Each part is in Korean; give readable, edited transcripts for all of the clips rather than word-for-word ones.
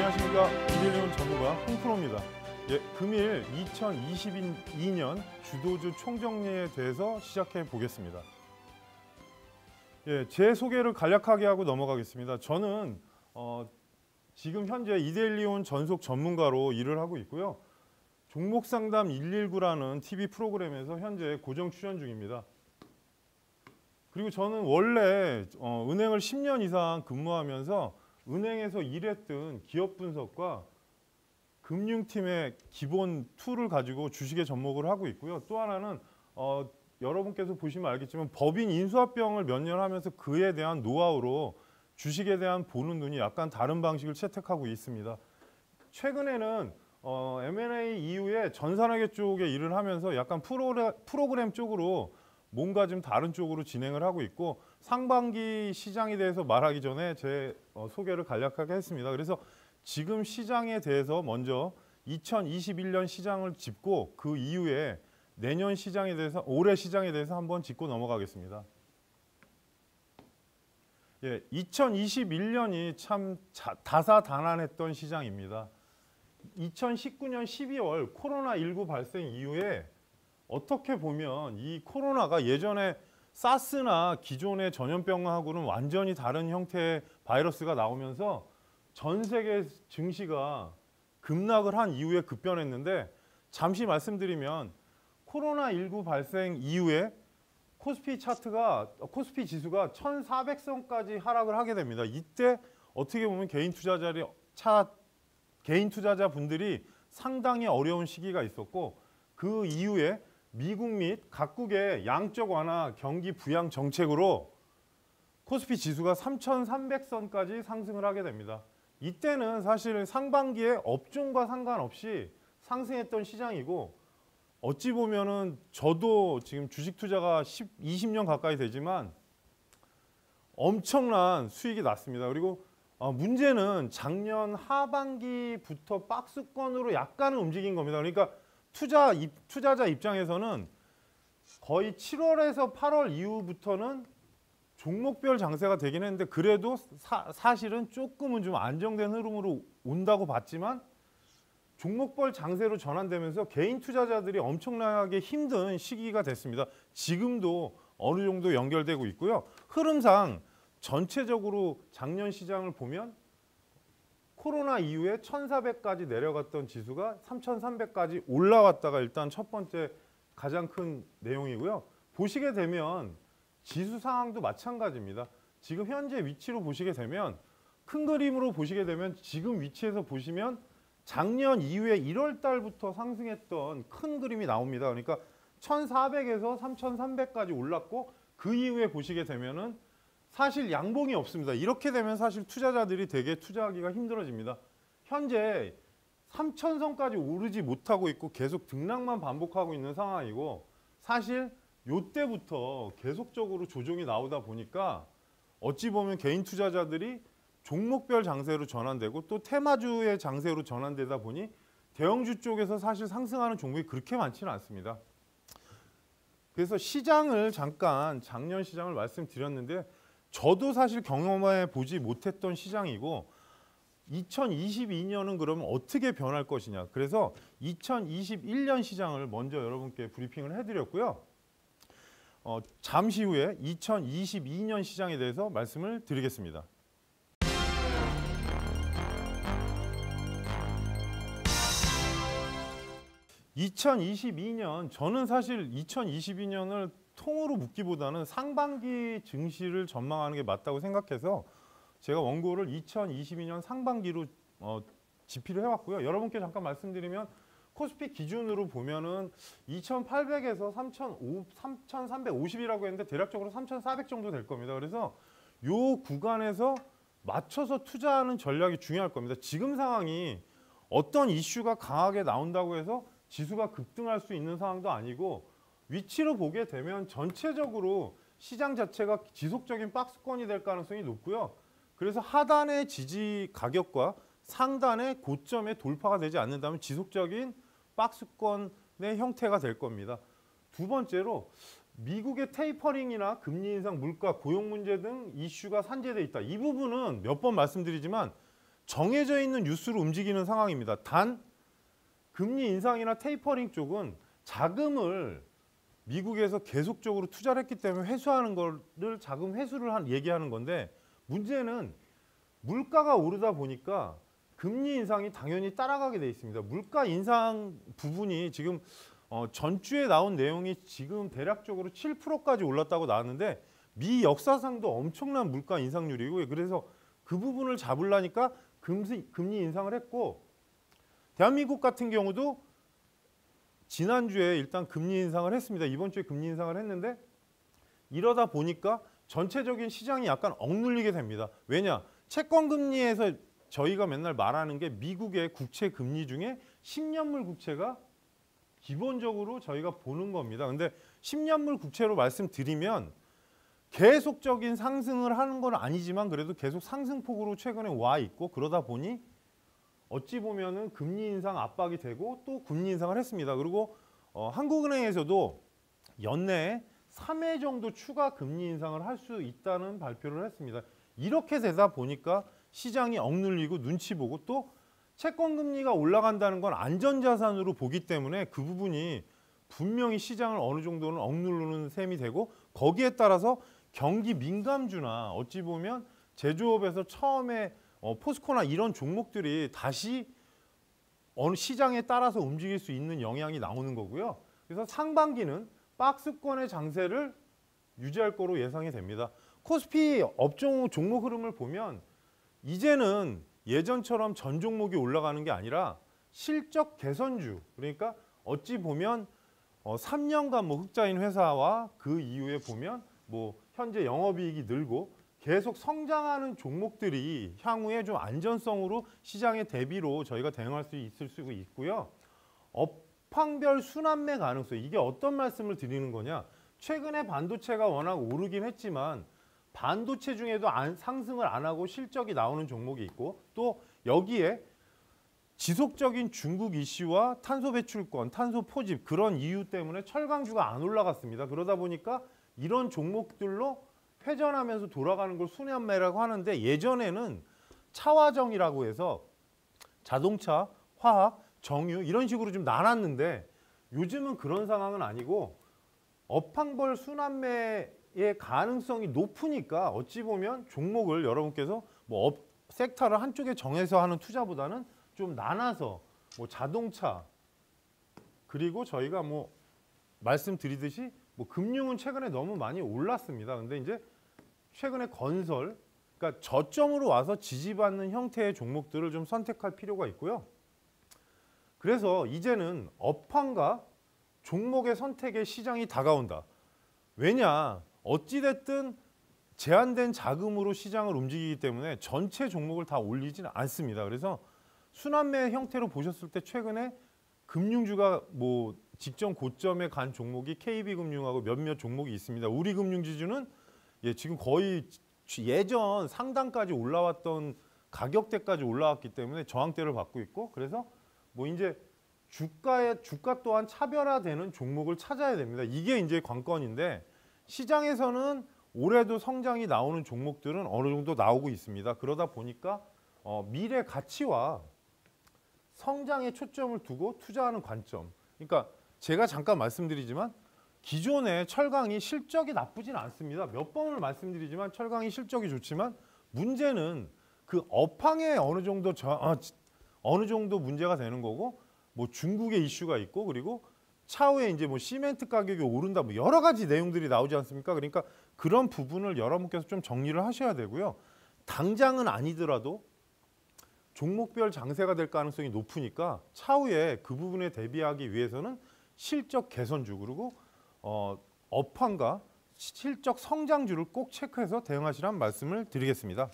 안녕하십니까. 이데일리온 전문가 홍프로입니다. 예, 금일 2022년 주도주 총정리에 대해서 시작해 보겠습니다. 예, 제 소개를 간략하게 하고 넘어가겠습니다. 저는 지금 현재 이데일리온 전속 전문가로 일을 하고 있고요. 종목상담 119라는 TV 프로그램에서 현재 고정 출연 중입니다. 그리고 저는 원래 은행을 10년 이상 근무하면서 은행에서 일했던 기업 분석과 금융팀의 기본 툴을 가지고 주식에 접목을 하고 있고요. 또 하나는 여러분께서 보시면 알겠지만 법인 인수합병을 몇 년 하면서 그에 대한 노하우로 주식에 대한 보는 눈이 약간 다른 방식을 채택하고 있습니다. 최근에는 M&A 이후에 전산회계 쪽에 일을 하면서 약간 프로그램 쪽으로 뭔가 좀 다른 쪽으로 진행을 하고 있고, 상반기 시장에 대해서 말하기 전에 제 소개를 간략하게 했습니다. 그래서 지금 시장에 대해서 먼저 2021년 시장을 짚고 그 이후에 내년 시장에 대해서, 올해 시장에 대해서 한번 짚고 넘어가겠습니다. 예, 2021년이 참 다사다난했던 시장입니다. 2019년 12월 코로나19 발생 이후에 어떻게 보면 이 코로나가 예전에 사스나 기존의 전염병하고는 완전히 다른 형태의 바이러스가 나오면서 전 세계 증시가 급락을 한 이후에 급변했는데, 잠시 말씀드리면 코로나19 발생 이후에 코스피 지수가 1400선까지 하락을 하게 됩니다. 이때 어떻게 보면 개인 투자자분들이 상당히 어려운 시기가 있었고, 그 이후에 미국 및 각국의 양적 완화 경기 부양 정책으로 코스피 지수가 3,300선까지 상승을 하게 됩니다. 이때는 사실 상반기에 업종과 상관없이 상승했던 시장이고, 어찌 보면은 저도 지금 주식 투자가 20년 가까이 되지만 엄청난 수익이 났습니다. 그리고 문제는 작년 하반기부터 박스권으로 약간은 움직인 겁니다. 그러니까 투자자 입장에서는 거의 7월에서 8월 이후부터는 종목별 장세가 되긴 했는데, 그래도 사실은 조금은 좀 안정된 흐름으로 온다고 봤지만 종목별 장세로 전환되면서 개인 투자자들이 엄청나게 힘든 시기가 됐습니다. 지금도 어느 정도 연결되고 있고요. 흐름상 전체적으로 작년 시장을 보면 코로나 이후에 1,400까지 내려갔던 지수가 3,300까지 올라왔다가 일단 첫 번째 가장 큰 내용이고요. 보시게 되면 지수 상황도 마찬가지입니다. 지금 현재 위치로 보시게 되면, 큰 그림으로 보시게 되면 지금 위치에서 보시면 작년 이후에 1월 달부터 상승했던 큰 그림이 나옵니다. 그러니까 1,400에서 3,300까지 올랐고, 그 이후에 보시게 되면은 사실 양봉이 없습니다. 이렇게 되면 사실 투자자들이 되게 투자하기가 힘들어집니다. 현재 3,000선까지 오르지 못하고 있고 계속 등락만 반복하고 있는 상황이고, 사실 이때부터 계속적으로 조정이 나오다 보니까 어찌 보면 개인 투자자들이 종목별 장세로 전환되고 또 테마주의 장세로 전환되다 보니 대형주 쪽에서 사실 상승하는 종목이 그렇게 많지는 않습니다. 그래서 시장을 잠깐, 작년 시장을 말씀드렸는데, 저도 사실 경험해 보지 못했던 시장이고, 2022년은 그러면 어떻게 변할 것이냐. 그래서 2021년 시장을 먼저 여러분께 브리핑을 해드렸고요. 잠시 후에 2022년 시장에 대해서 말씀을 드리겠습니다. (2022년) 저는 사실 2022년을 통으로 묶기보다는 상반기 증시를 전망하는 게 맞다고 생각해서 제가 원고를 2022년 상반기로 집필을 해왔고요. 여러분께 잠깐 말씀드리면, 코스피 기준으로 보면은 2,800에서 3,350이라고 했는데 대략적으로 3,400 정도 될 겁니다. 그래서 요 구간에서 맞춰서 투자하는 전략이 중요할 겁니다. 지금 상황이 어떤 이슈가 강하게 나온다고 해서 지수가 급등할 수 있는 상황도 아니고, 위치로 보게 되면 전체적으로 시장 자체가 지속적인 박스권이 될 가능성이 높고요. 그래서 하단의 지지 가격과 상단의 고점에 돌파가 되지 않는다면 지속적인 박스권의 형태가 될 겁니다. 두 번째로 미국의 테이퍼링이나 금리 인상, 물가, 고용 문제 등 이슈가 산재되어 있다. 이 부분은 몇 번 말씀드리지만 정해져 있는 뉴스로 움직이는 상황입니다. 단 금리 인상이나 테이퍼링 쪽은 자금을 미국에서 계속적으로 투자를 했기 때문에 회수하는 거를 자금 회수를 얘기하는 건데, 문제는 물가가 오르다 보니까 금리 인상이 당연히 따라가게 돼 있습니다. 물가 인상 부분이 지금 전주에 나온 내용이 지금 대략적으로 7%까지 올랐다고 나왔는데, 미 역사상도 엄청난 물가 인상률이고, 그래서 그 부분을 잡으려니까 금리 인상을 했고, 대한민국 같은 경우도 지난주에 일단 금리 인상을 했습니다. 이번 주에 금리 인상을 했는데, 이러다 보니까 전체적인 시장이 약간 억눌리게 됩니다. 왜냐? 채권 금리에서 저희가 맨날 말하는 게 미국의 국채 금리 중에 10년물 국채가 기본적으로 저희가 보는 겁니다. 근데 10년물 국채로 말씀드리면 계속적인 상승을 하는 건 아니지만 그래도 계속 상승폭으로 최근에 와 있고, 그러다 보니 어찌 보면은 금리 인상 압박이 되고 또 금리 인상을 했습니다. 그리고 한국은행에서도 연내에 3회 정도 추가 금리 인상을 할 수 있다는 발표를 했습니다. 이렇게 되다 보니까 시장이 억눌리고 눈치 보고, 또 채권 금리가 올라간다는 건 안전자산으로 보기 때문에 그 부분이 분명히 시장을 어느 정도는 억누르는 셈이 되고, 거기에 따라서 경기 민감주나 어찌 보면 제조업에서 처음에 포스코나 이런 종목들이 다시 어느 시장에 따라서 움직일 수 있는 영향이 나오는 거고요. 그래서 상반기는 박스권의 장세를 유지할 거로 예상이 됩니다. 코스피 업종 종목 흐름을 보면 이제는 예전처럼 전 종목이 올라가는 게 아니라 실적 개선주, 그러니까 어찌 보면 3년간 뭐 흑자인 회사와 그 이후에 보면 뭐 현재 영업이익이 늘고 계속 성장하는 종목들이 향후에 좀 안전성으로 시장의 대비로 저희가 대응할 수 있을 수 있고요. 업황별 순환매 가능성, 이게 어떤 말씀을 드리는 거냐? 최근에 반도체가 워낙 오르긴 했지만 반도체 중에도 상승을 안 하고 실적이 나오는 종목이 있고, 또 여기에 지속적인 중국 이슈와 탄소 배출권, 탄소 포집, 그런 이유 때문에 철강주가 안 올라갔습니다. 그러다 보니까 이런 종목들로 회전하면서 돌아가는 걸 순환매라고 하는데, 예전에는 차화정이라고 해서 자동차, 화학, 정유 이런 식으로 좀 나눴는데, 요즘은 그런 상황은 아니고 업황별 순환매의 가능성이 높으니까 어찌 보면 종목을 여러분께서 뭐 섹터를 한쪽에 정해서 하는 투자보다는 좀 나눠서 뭐 자동차, 그리고 저희가 뭐 말씀드리듯이 뭐 금융은 최근에 너무 많이 올랐습니다. 근데 이제 최근에 건설, 그러니까 저점으로 와서 지지받는 형태의 종목들을 좀 선택할 필요가 있고요. 그래서 이제는 업황과 종목의 선택의 시장이 다가온다. 왜냐? 어찌됐든 제한된 자금으로 시장을 움직이기 때문에 전체 종목을 다 올리지는 않습니다. 그래서 순환매 형태로 보셨을 때 최근에 금융주가 뭐 직전 고점에 간 종목이 KB금융하고 몇몇 종목이 있습니다. 우리금융지주는 지금 거의 예전 상단까지 올라왔던 가격대까지 올라왔기 때문에 저항대를 받고 있고, 그래서 뭐 이제 주가 또한 차별화되는 종목을 찾아야 됩니다. 이게 이제 관건인데, 시장에서는 올해도 성장이 나오는 종목들은 어느 정도 나오고 있습니다. 그러다 보니까 미래 가치와 성장에 초점을 두고 투자하는 관점. 그러니까 제가 잠깐 말씀드리지만 기존의 철강이 실적이 나쁘진 않습니다. 몇 번을 말씀드리지만 철강이 실적이 좋지만 문제는 그 업황에 어느 정도 문제가 되는 거고, 뭐 중국의 이슈가 있고, 그리고 차후에 이제 뭐 시멘트 가격이 오른다, 뭐 여러 가지 내용들이 나오지 않습니까? 그러니까 그런 부분을 여러분께서 좀 정리를 하셔야 되고요. 당장은 아니더라도 종목별 장세가 될 가능성이 높으니까 차후에 그 부분에 대비하기 위해서는 실적 개선주, 그리고 업황과 실적 성장주를 꼭 체크해서 대응하시라는 말씀을 드리겠습니다.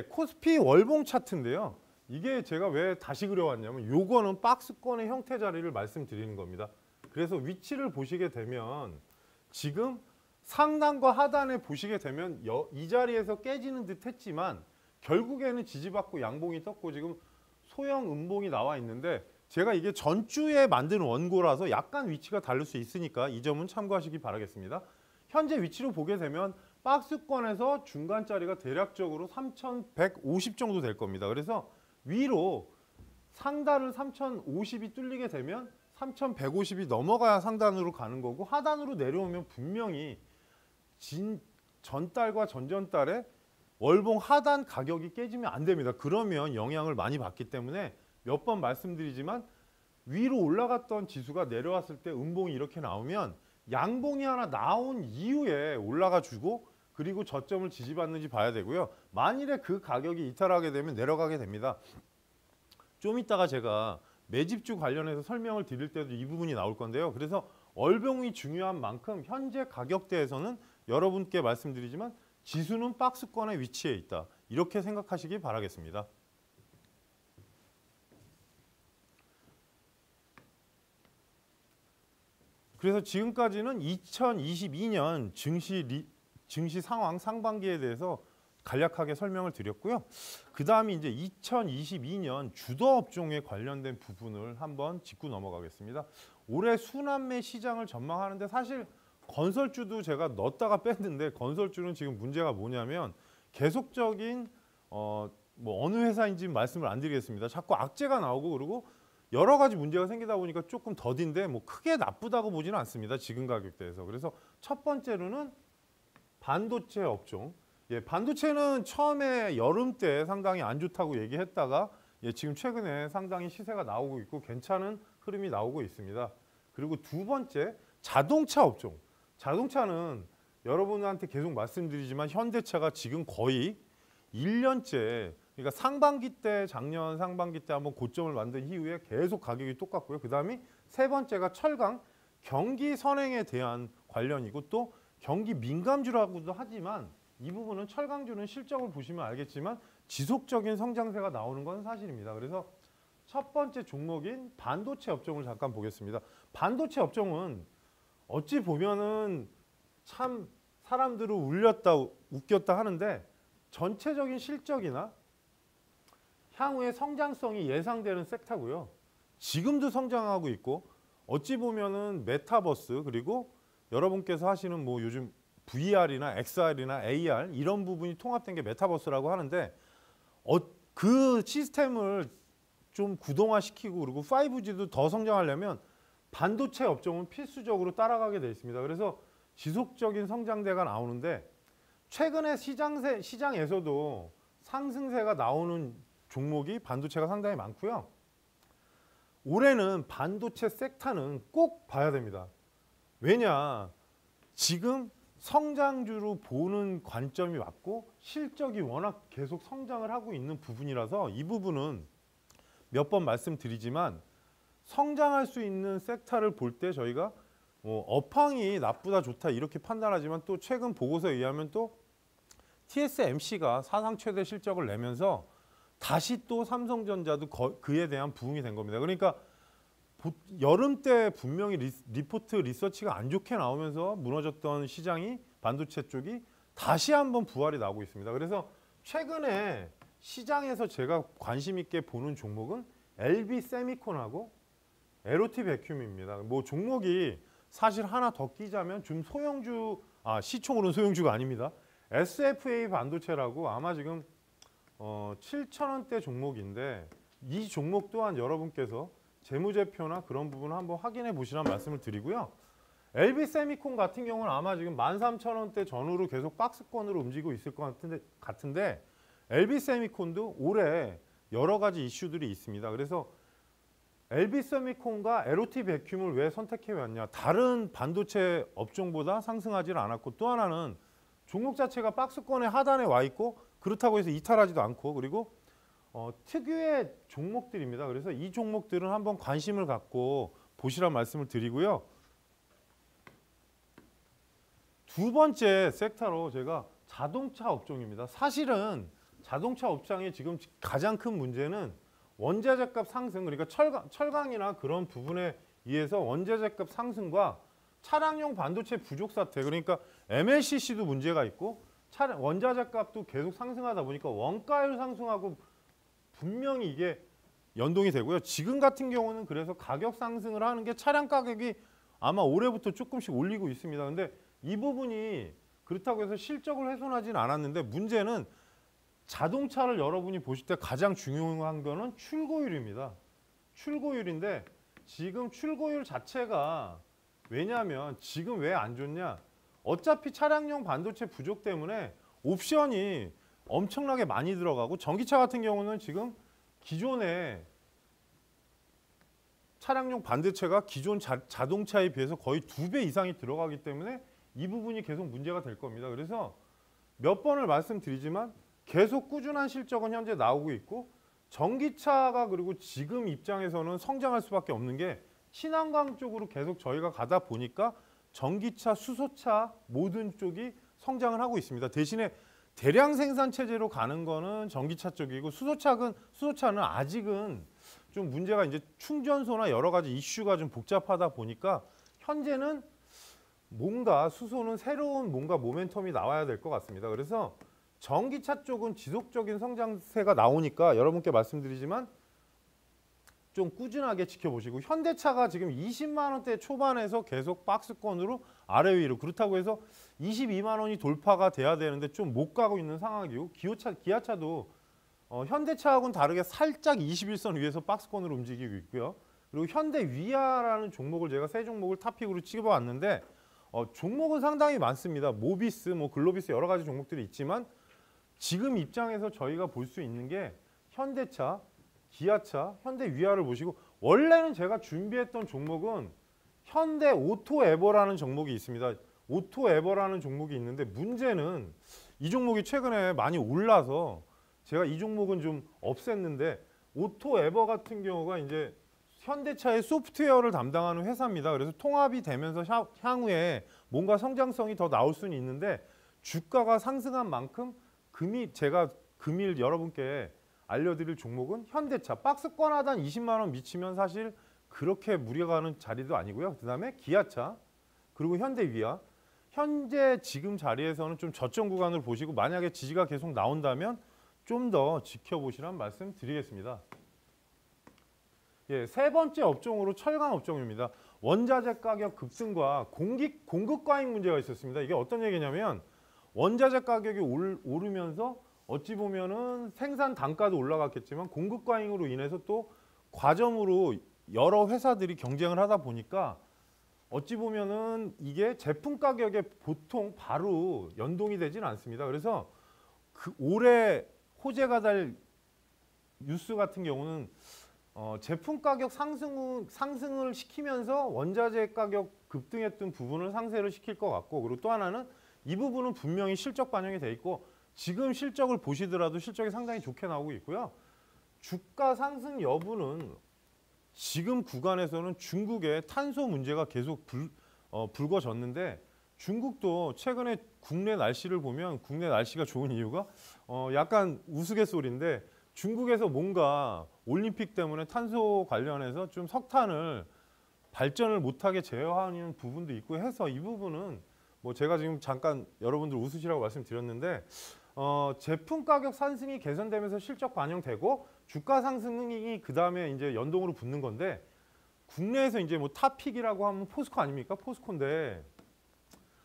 코스피 월봉 차트인데요. 이게 제가 왜 다시 그려왔냐면, 요거는 박스권의 형태 자리를 말씀드리는 겁니다. 그래서 위치를 보시게 되면 지금 상단과 하단에 보시게 되면 이 자리에서 깨지는 듯 했지만 결국에는 지지받고 양봉이 떴고 지금 소형 음봉이 나와 있는데, 제가 이게 전주에 만든 원고라서 약간 위치가 다를 수 있으니까 이 점은 참고하시기 바라겠습니다. 현재 위치로 보게 되면 박스권에서 중간짜리가 대략적으로 3,150 정도 될 겁니다. 그래서 위로 상단을 3,050이 뚫리게 되면 3,150이 넘어가야 상단으로 가는 거고, 하단으로 내려오면 분명히 전달과 전전달에 월봉 하단 가격이 깨지면 안 됩니다. 그러면 영향을 많이 받기 때문에 몇 번 말씀드리지만, 위로 올라갔던 지수가 내려왔을 때 음봉이 이렇게 나오면 양봉이 하나 나온 이후에 올라가 주고, 그리고 저점을 지지받는지 봐야 되고요. 만일에 그 가격이 이탈하게 되면 내려가게 됩니다. 좀 이따가 제가 매집주 관련해서 설명을 드릴 때도 이 부분이 나올 건데요. 그래서 월봉이 중요한 만큼 현재 가격대에서는 여러분께 말씀드리지만 지수는 박스권에 위치해 있다. 이렇게 생각하시기 바라겠습니다. 그래서 지금까지는 2022년 증시 상황 상반기에 대해서 간략하게 설명을 드렸고요. 그 다음에 이제 2022년 주도 업종에 관련된 부분을 한번 짚고 넘어가겠습니다. 올해 수남매 시장을 전망하는데 사실 건설주도 제가 넣었다가 뺐는데, 건설주는 지금 문제가 뭐냐면 계속적인 뭐 어느 회사인지 말씀을 안 드리겠습니다. 자꾸 악재가 나오고, 그리고 여러 가지 문제가 생기다 보니까 조금 더딘데 뭐 크게 나쁘다고 보지는 않습니다. 지금 가격대에서. 그래서 첫 번째로는 반도체 업종. 반도체는 처음에 여름 때 상당히 안 좋다고 얘기했다가 지금 최근에 상당히 시세가 나오고 있고 괜찮은 흐름이 나오고 있습니다. 그리고 두 번째, 자동차 업종. 자동차는 여러분한테 계속 말씀드리지만 현대차가 지금 거의 1년째, 그러니까 상반기 때, 작년 상반기 때 한번 고점을 만든 이후에 계속 가격이 똑같고요. 그 다음에 세 번째가 철강, 경기 선행에 대한 관련이고, 또 경기 민감주라고도 하지만 이 부분은 철강주는 실적을 보시면 알겠지만 지속적인 성장세가 나오는 건 사실입니다. 그래서 첫 번째 종목인 반도체 업종을 잠깐 보겠습니다. 반도체 업종은 어찌 보면은 참 사람들을 울렸다 웃겼다 하는데, 전체적인 실적이나 향후의 성장성이 예상되는 섹터고요. 지금도 성장하고 있고, 어찌 보면은 메타버스, 그리고 여러분께서 하시는 뭐 요즘 VR이나 XR이나 AR 이런 부분이 통합된 게 메타버스라고 하는데, 그 시스템을 좀 구동화시키고, 그리고 5G도 더 성장하려면 반도체 업종은 필수적으로 따라가게 돼 있습니다. 그래서 지속적인 성장대가 나오는데, 최근에 시장에서도 상승세가 나오는 종목이 반도체가 상당히 많고요. 올해는 반도체 섹터는 꼭 봐야 됩니다. 왜냐, 지금 성장주로 보는 관점이 맞고 실적이 워낙 계속 성장을 하고 있는 부분이라서, 이 부분은 몇 번 말씀드리지만 성장할 수 있는 섹터를 볼 때 저희가 업황이 나쁘다 좋다 이렇게 판단하지만, 또 최근 보고서에 의하면 또 TSMC가 사상 최대 실적을 내면서 다시 또 삼성전자도 그에 대한 부응이 된 겁니다. 그러니까 여름 때 분명히 리포트 리서치가 안 좋게 나오면서 무너졌던 시장이, 반도체 쪽이 다시 한번 부활이 나오고 있습니다. 그래서 최근에 시장에서 제가 관심 있게 보는 종목은 LB 세미콘하고 LOT 베큐um입니다. 뭐 종목이 사실 하나 더 끼자면 좀 시총으로는 소형주가 아닙니다. SFA 반도체라고 아마 지금 7,000원대 종목인데, 이 종목 또한 여러분께서 재무제표나 그런 부분을 한번 확인해 보시라는 말씀을 드리고요. LB 세미콘 같은 경우는 아마 지금 13,000원대 전후로 계속 박스권으로 움직이고 있을 것 같은데 LB 세미콘도 올해 여러 가지 이슈들이 있습니다. 그래서 LB 세미콘과 LOT 베큐um을 왜 선택해 왔냐? 다른 반도체 업종보다 상승하지는 않았고, 또 하나는 종목 자체가 박스권의 하단에 와 있고, 그렇다고 해서 이탈하지도 않고, 그리고 특유의 종목들입니다. 그래서 이 종목들은 한번 관심을 갖고 보시란 말씀을 드리고요. 두 번째 섹터로 제가 자동차 업종입니다. 사실은 자동차 업장의 지금 가장 큰 문제는 원자재값 상승, 그러니까 철강이나 그런 부분에 의해서 원자재값 상승과 차량용 반도체 부족 사태, 그러니까 MLCC도 문제가 있고 원자재값도 계속 상승하다 보니까 원가율 상승하고 분명히 이게 연동이 되고요. 지금 같은 경우는 그래서 가격 상승을 하는 게 차량 가격이 아마 올해부터 조금씩 올리고 있습니다. 근데 이 부분이 그렇다고 해서 실적을 훼손하진 않았는데 문제는 자동차를 여러분이 보실 때 가장 중요한 거는 출고율입니다. 출고율인데 지금 출고율 자체가 왜냐하면 지금 왜 안 좋냐? 어차피 차량용 반도체 부족 때문에 옵션이 엄청나게 많이 들어가고 전기차 같은 경우는 지금 기존의 차량용 반도체가 기존 자동차에 비해서 거의 2배 이상이 들어가기 때문에 이 부분이 계속 문제가 될 겁니다. 그래서 몇 번을 말씀드리지만 계속 꾸준한 실적은 현재 나오고 있고 전기차가 그리고 지금 입장에서는 성장할 수밖에 없는 게 친환경 쪽으로 계속 저희가 가다 보니까 전기차, 수소차 모든 쪽이 성장을 하고 있습니다. 대신에 대량 생산 체제로 가는 거는 전기차 쪽이고 수소차는 아직은 좀 문제가 이제 충전소나 여러 가지 이슈가 좀 복잡하다 보니까 현재는 뭔가 수소는 새로운 뭔가 모멘텀이 나와야 될 것 같습니다. 그래서 전기차 쪽은 지속적인 성장세가 나오니까 여러분께 말씀드리지만 좀 꾸준하게 지켜보시고 현대차가 지금 20만 원대 초반에서 계속 박스권으로 아래 위로 그렇다고 해서 22만 원이 돌파가 돼야 되는데 좀 못 가고 있는 상황이고 기아차도 현대차하고는 다르게 살짝 21선 위에서 박스권으로 움직이고 있고요. 그리고 현대위아라는 종목을 제가 세 종목을 탑픽으로 찍어봤는데 종목은 상당히 많습니다. 모비스, 글로비스 여러 가지 종목들이 있지만 지금 입장에서 저희가 볼 수 있는 게 현대차, 기아차, 현대위아를 보시고 원래는 제가 준비했던 종목은 현대오토에버라는 종목이 있습니다. 오토에버라는 종목이 있는데 문제는 이 종목이 최근에 많이 올라서 제가 이 종목은 좀 없앴는데 오토에버 같은 경우가 이제 현대차의 소프트웨어를 담당하는 회사입니다. 그래서 통합이 되면서 향후에 뭔가 성장성이 더 나올 수는 있는데 주가가 상승한 만큼 제가 금일 여러분께 알려드릴 종목은 현대차. 박스권 하단 20만 원 미치면 사실 그렇게 무리가 가는 자리도 아니고요. 그다음에 기아차 그리고 현대위아. 현재 지금 자리에서는 좀 저점 구간을 보시고 만약에 지지가 계속 나온다면 좀 더 지켜보시란 말씀 드리겠습니다. 예, 세 번째 업종으로 철강 업종입니다. 원자재 가격 급등과 공급 과잉 문제가 있었습니다. 이게 어떤 얘기냐면 원자재 가격이 오르면서 어찌 보면은 생산 단가도 올라갔겠지만 공급 과잉으로 인해서 또 과점으로 여러 회사들이 경쟁을 하다 보니까 어찌 보면은 이게 제품 가격에 보통 바로 연동이 되지는 않습니다. 그래서 올해 호재가 될 뉴스 같은 경우는 제품 가격 상승을 시키면서 원자재 가격 급등했던 부분을 상쇄를 시킬 것 같고 그리고 또 하나는 이 부분은 분명히 실적 반영이 돼 있고 지금 실적을 보시더라도 실적이 상당히 좋게 나오고 있고요. 주가 상승 여부는 지금 구간에서는 중국의 탄소 문제가 계속 불거졌는데 중국도 최근에 국내 날씨를 보면 국내 날씨가 좋은 이유가 약간 우스갯소리인데 중국에서 뭔가 올림픽 때문에 탄소 관련해서 좀 석탄을 발전을 못하게 제어하는 부분도 있고 해서 이 부분은 제가 지금 잠깐 여러분들 웃으시라고 말씀드렸는데 제품 가격 상승이 개선되면서 실적 반영되고 주가 상승이 그 다음에 이제 연동으로 붙는 건데 국내에서 이제 탑픽이라고 하면 포스코 아닙니까? 포스코인데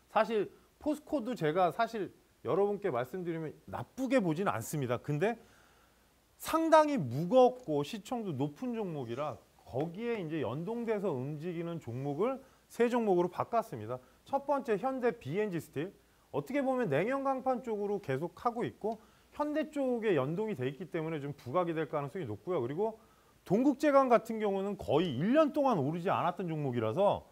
사실 포스코도 제가 사실 여러분께 말씀드리면 나쁘게 보지는 않습니다. 근데 상당히 무겁고 시총도 높은 종목이라 거기에 이제 연동돼서 움직이는 종목을 세 종목으로 바꿨습니다. 첫 번째 현대 BNG 스틸. 어떻게 보면 냉형 강판 쪽으로 계속 하고 있고 현대 쪽에 연동이 돼 있기 때문에 좀 부각이 될 가능성이 높고요. 그리고 동국제강 같은 경우는 거의 1년 동안 오르지 않았던 종목이라서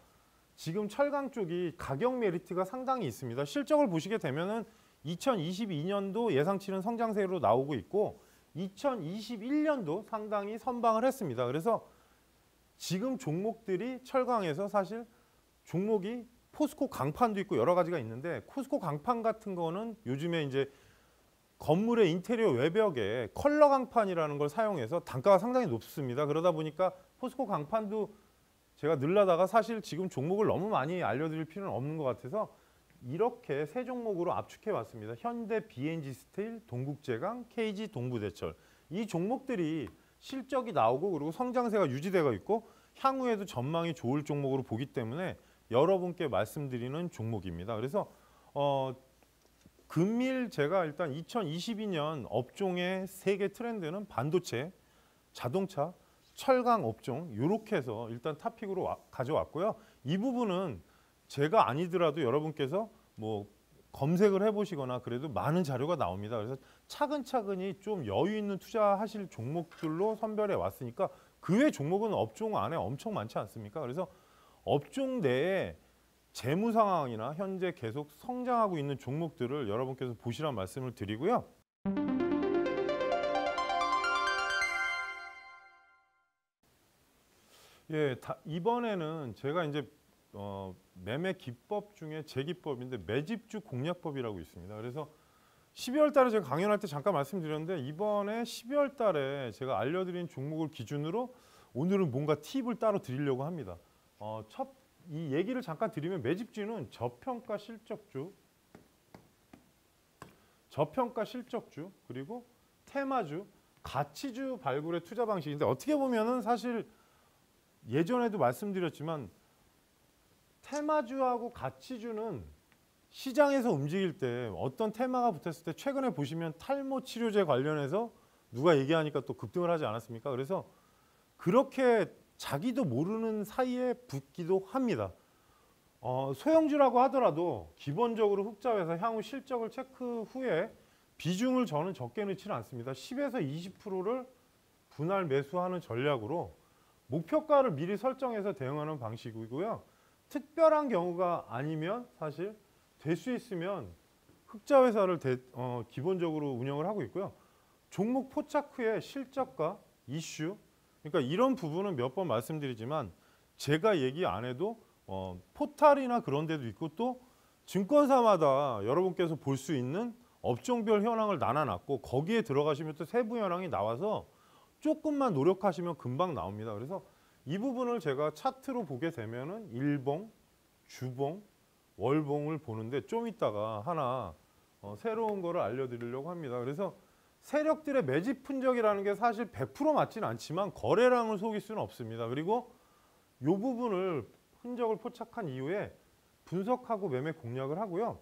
지금 철강 쪽이 가격 메리트가 상당히 있습니다. 실적을 보시게 되면은 2022년도 예상치는 성장세로 나오고 있고 2021년도 상당히 선방을 했습니다. 그래서 지금 종목들이 철강에서 사실 종목이 포스코 강판도 있고 여러 가지가 있는데 포스코 강판 같은 거는 요즘에 이제 건물의 인테리어 외벽에 컬러 강판이라는 걸 사용해서 단가가 상당히 높습니다. 그러다 보니까 포스코 강판도 제가 늘려다가 사실 지금 종목을 너무 많이 알려드릴 필요는 없는 것 같아서 이렇게 세 종목으로 압축해 왔습니다. 현대 BNG 스틸, 동국제강, KG 동부대철. 이 종목들이 실적이 나오고 그리고 성장세가 유지되고 있고 향후에도 전망이 좋을 종목으로 보기 때문에 여러분께 말씀드리는 종목입니다. 그래서 금일 제가 일단 2022년 업종의 세계 트렌드는 반도체, 자동차, 철강 업종 이렇게 해서 일단 탑픽으로 가져왔고요. 이 부분은 제가 아니더라도 여러분께서 뭐 검색을 해보시거나 그래도 많은 자료가 나옵니다. 그래서 차근차근히 좀 여유 있는 투자하실 종목들로 선별해 왔으니까 그 외 종목은 업종 안에 엄청 많지 않습니까? 그래서 업종 내에 재무 상황이나 현재 계속 성장하고 있는 종목들을 여러분께서 보시라는 말씀을 드리고요. 예, 이번에는 제가 이제 매매 기법 중에 제 기법인데 매집주 공략법이라고 있습니다. 그래서 12월 달에 제가 강연할 때 잠깐 말씀드렸는데 이번에 12월 달에 제가 알려드린 종목을 기준으로 오늘은 뭔가 팁을 따로 드리려고 합니다. 이 얘기를 잠깐 드리면 매집주는 저평가 실적주 그리고 테마주, 가치주 발굴의 투자 방식인데 어떻게 보면은 사실 예전에도 말씀드렸지만 테마주하고 가치주는 시장에서 움직일 때 어떤 테마가 붙었을 때 최근에 보시면 탈모 치료제 관련해서 누가 얘기하니까 또 급등을 하지 않았습니까? 그래서 그렇게 자기도 모르는 사이에 붙기도 합니다. 소형주라고 하더라도 기본적으로 흑자회사 향후 실적을 체크 후에 비중을 저는 적게 넣지는 않습니다. 10에서 20%를 분할 매수하는 전략으로 목표가를 미리 설정해서 대응하는 방식이고요. 특별한 경우가 아니면 사실 될 수 있으면 흑자 회사를 기본적으로 운영을 하고 있고요. 종목 포착 후에 실적과 이슈, 그러니까 이런 부분은 몇 번 말씀드리지만 제가 얘기 안 해도 포탈이나 그런 데도 있고 또 증권사마다 여러분께서 볼 수 있는 업종별 현황을 나눠놨고 거기에 들어가시면 또 세부 현황이 나와서 조금만 노력하시면 금방 나옵니다. 그래서 이 부분을 제가 차트로 보게 되면은 일봉, 주봉, 월봉을 보는데 좀 이따가 하나 새로운 거를 알려드리려고 합니다. 그래서 세력들의 매집 흔적이라는 게 사실 100% 맞지는 않지만 거래량을 속일 수는 없습니다. 그리고 이 부분을 흔적을 포착한 이후에 분석하고 매매 공략을 하고요.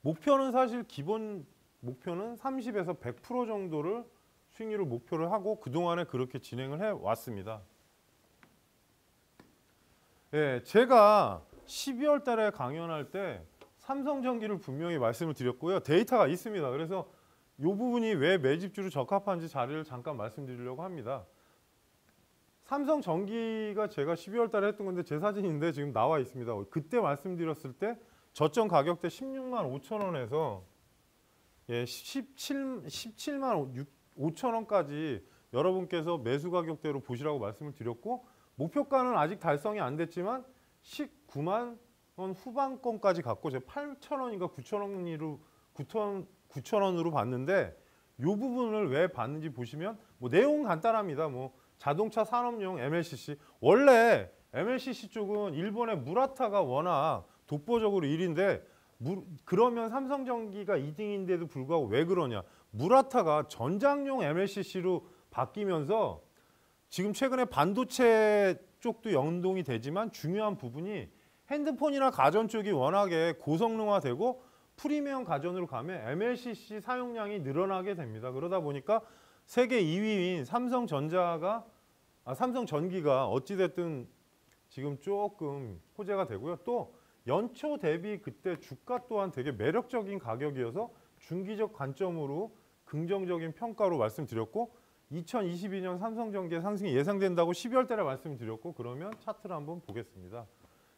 목표는 사실 기본 목표는 30에서 100% 정도를 수익률을 목표를 하고 그동안에 그렇게 진행을 해왔습니다. 예, 제가 12월 달에 강연할 때 삼성전기를 분명히 말씀을 드렸고요. 데이터가 있습니다. 그래서 이 부분이 왜 매집주로 적합한지 자료를 잠깐 말씀드리려고 합니다. 삼성전기가 제가 12월 달에 했던 건데 제 사진인데 지금 나와 있습니다. 그때 말씀드렸을 때 저점 가격대 16만 5천 원에서 17만 5천 원까지 여러분께서 매수 가격대로 보시라고 말씀을 드렸고 목표가는 아직 달성이 안 됐지만 19만 원 후반권까지 갔고 제가 8천 원인가 9천 원으로 봤는데 이 부분을 왜 봤는지 보시면 뭐 내용은 간단합니다. 뭐 자동차 산업용 MLCC 원래 MLCC 쪽은 일본의 무라타가 워낙 독보적으로 1위인데 그러면 삼성전기가 2등인데도 불구하고 왜 그러냐? 무라타가 전장용 MLCC로 바뀌면서 지금 최근에 반도체 쪽도 연동이 되지만 중요한 부분이 핸드폰이나 가전 쪽이 워낙에 고성능화되고 프리미엄 가전으로 가면 MLCC 사용량이 늘어나게 됩니다. 그러다 보니까 세계 2위인 삼성전기가 어찌됐든 지금 조금 호재가 되고요. 또 연초 대비 그때 주가 또한 되게 매력적인 가격이어서 중기적 관점으로 긍정적인 평가로 말씀드렸고 2022년 삼성전기의 상승이 예상된다고 12월 달에 말씀드렸고 그러면 차트를 한번 보겠습니다.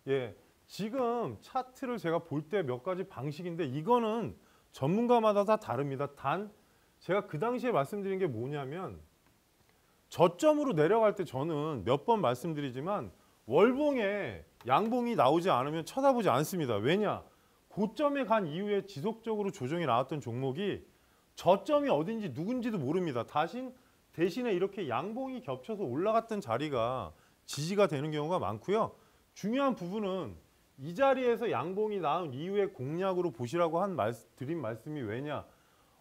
예, 지금 차트를 제가 볼 때 몇 가지 방식인데 이거는 전문가마다 다 다릅니다. 단 제가 그 당시에 말씀드린 게 뭐냐면 저점으로 내려갈 때 저는 몇 번 말씀드리지만 월봉에 양봉이 나오지 않으면 쳐다보지 않습니다. 왜냐? 고점에 간 이후에 지속적으로 조정이 나왔던 종목이 저점이 어딘지 누군지도 모릅니다. 대신에 이렇게 양봉이 겹쳐서 올라갔던 자리가 지지가 되는 경우가 많고요. 중요한 부분은 이 자리에서 양봉이 나온 이후에 공략으로 보시라고 드린 말씀이 왜냐?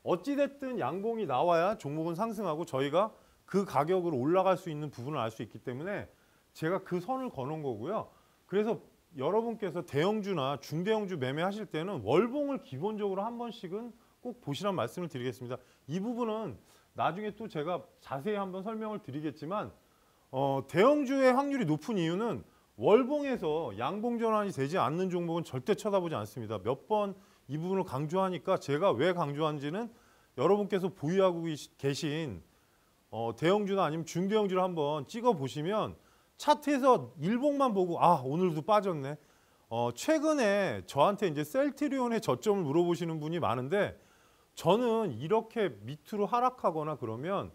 어찌됐든 양봉이 나와야 종목은 상승하고 저희가 그 가격으로 올라갈 수 있는 부분을 알 수 있기 때문에 제가 그 선을 거놓은 거고요. 그래서 여러분께서 대형주나 중대형주 매매하실 때는 월봉을 기본적으로 한 번씩은 꼭 보시란 말씀을 드리겠습니다. 이 부분은 나중에 또 제가 자세히 한번 설명을 드리겠지만 대형주의 확률이 높은 이유는 월봉에서 양봉 전환이 되지 않는 종목은 절대 쳐다보지 않습니다. 몇 번 이 부분을 강조하니까 제가 왜 강조한지는 여러분께서 보유하고 계신 대형주나 아니면 중대형주를 한번 찍어 보시면 차트에서 일봉만 보고 아 오늘도 빠졌네. 최근에 저한테 이제 셀트리온의 저점을 물어보시는 분이 많은데 저는 이렇게 밑으로 하락하거나 그러면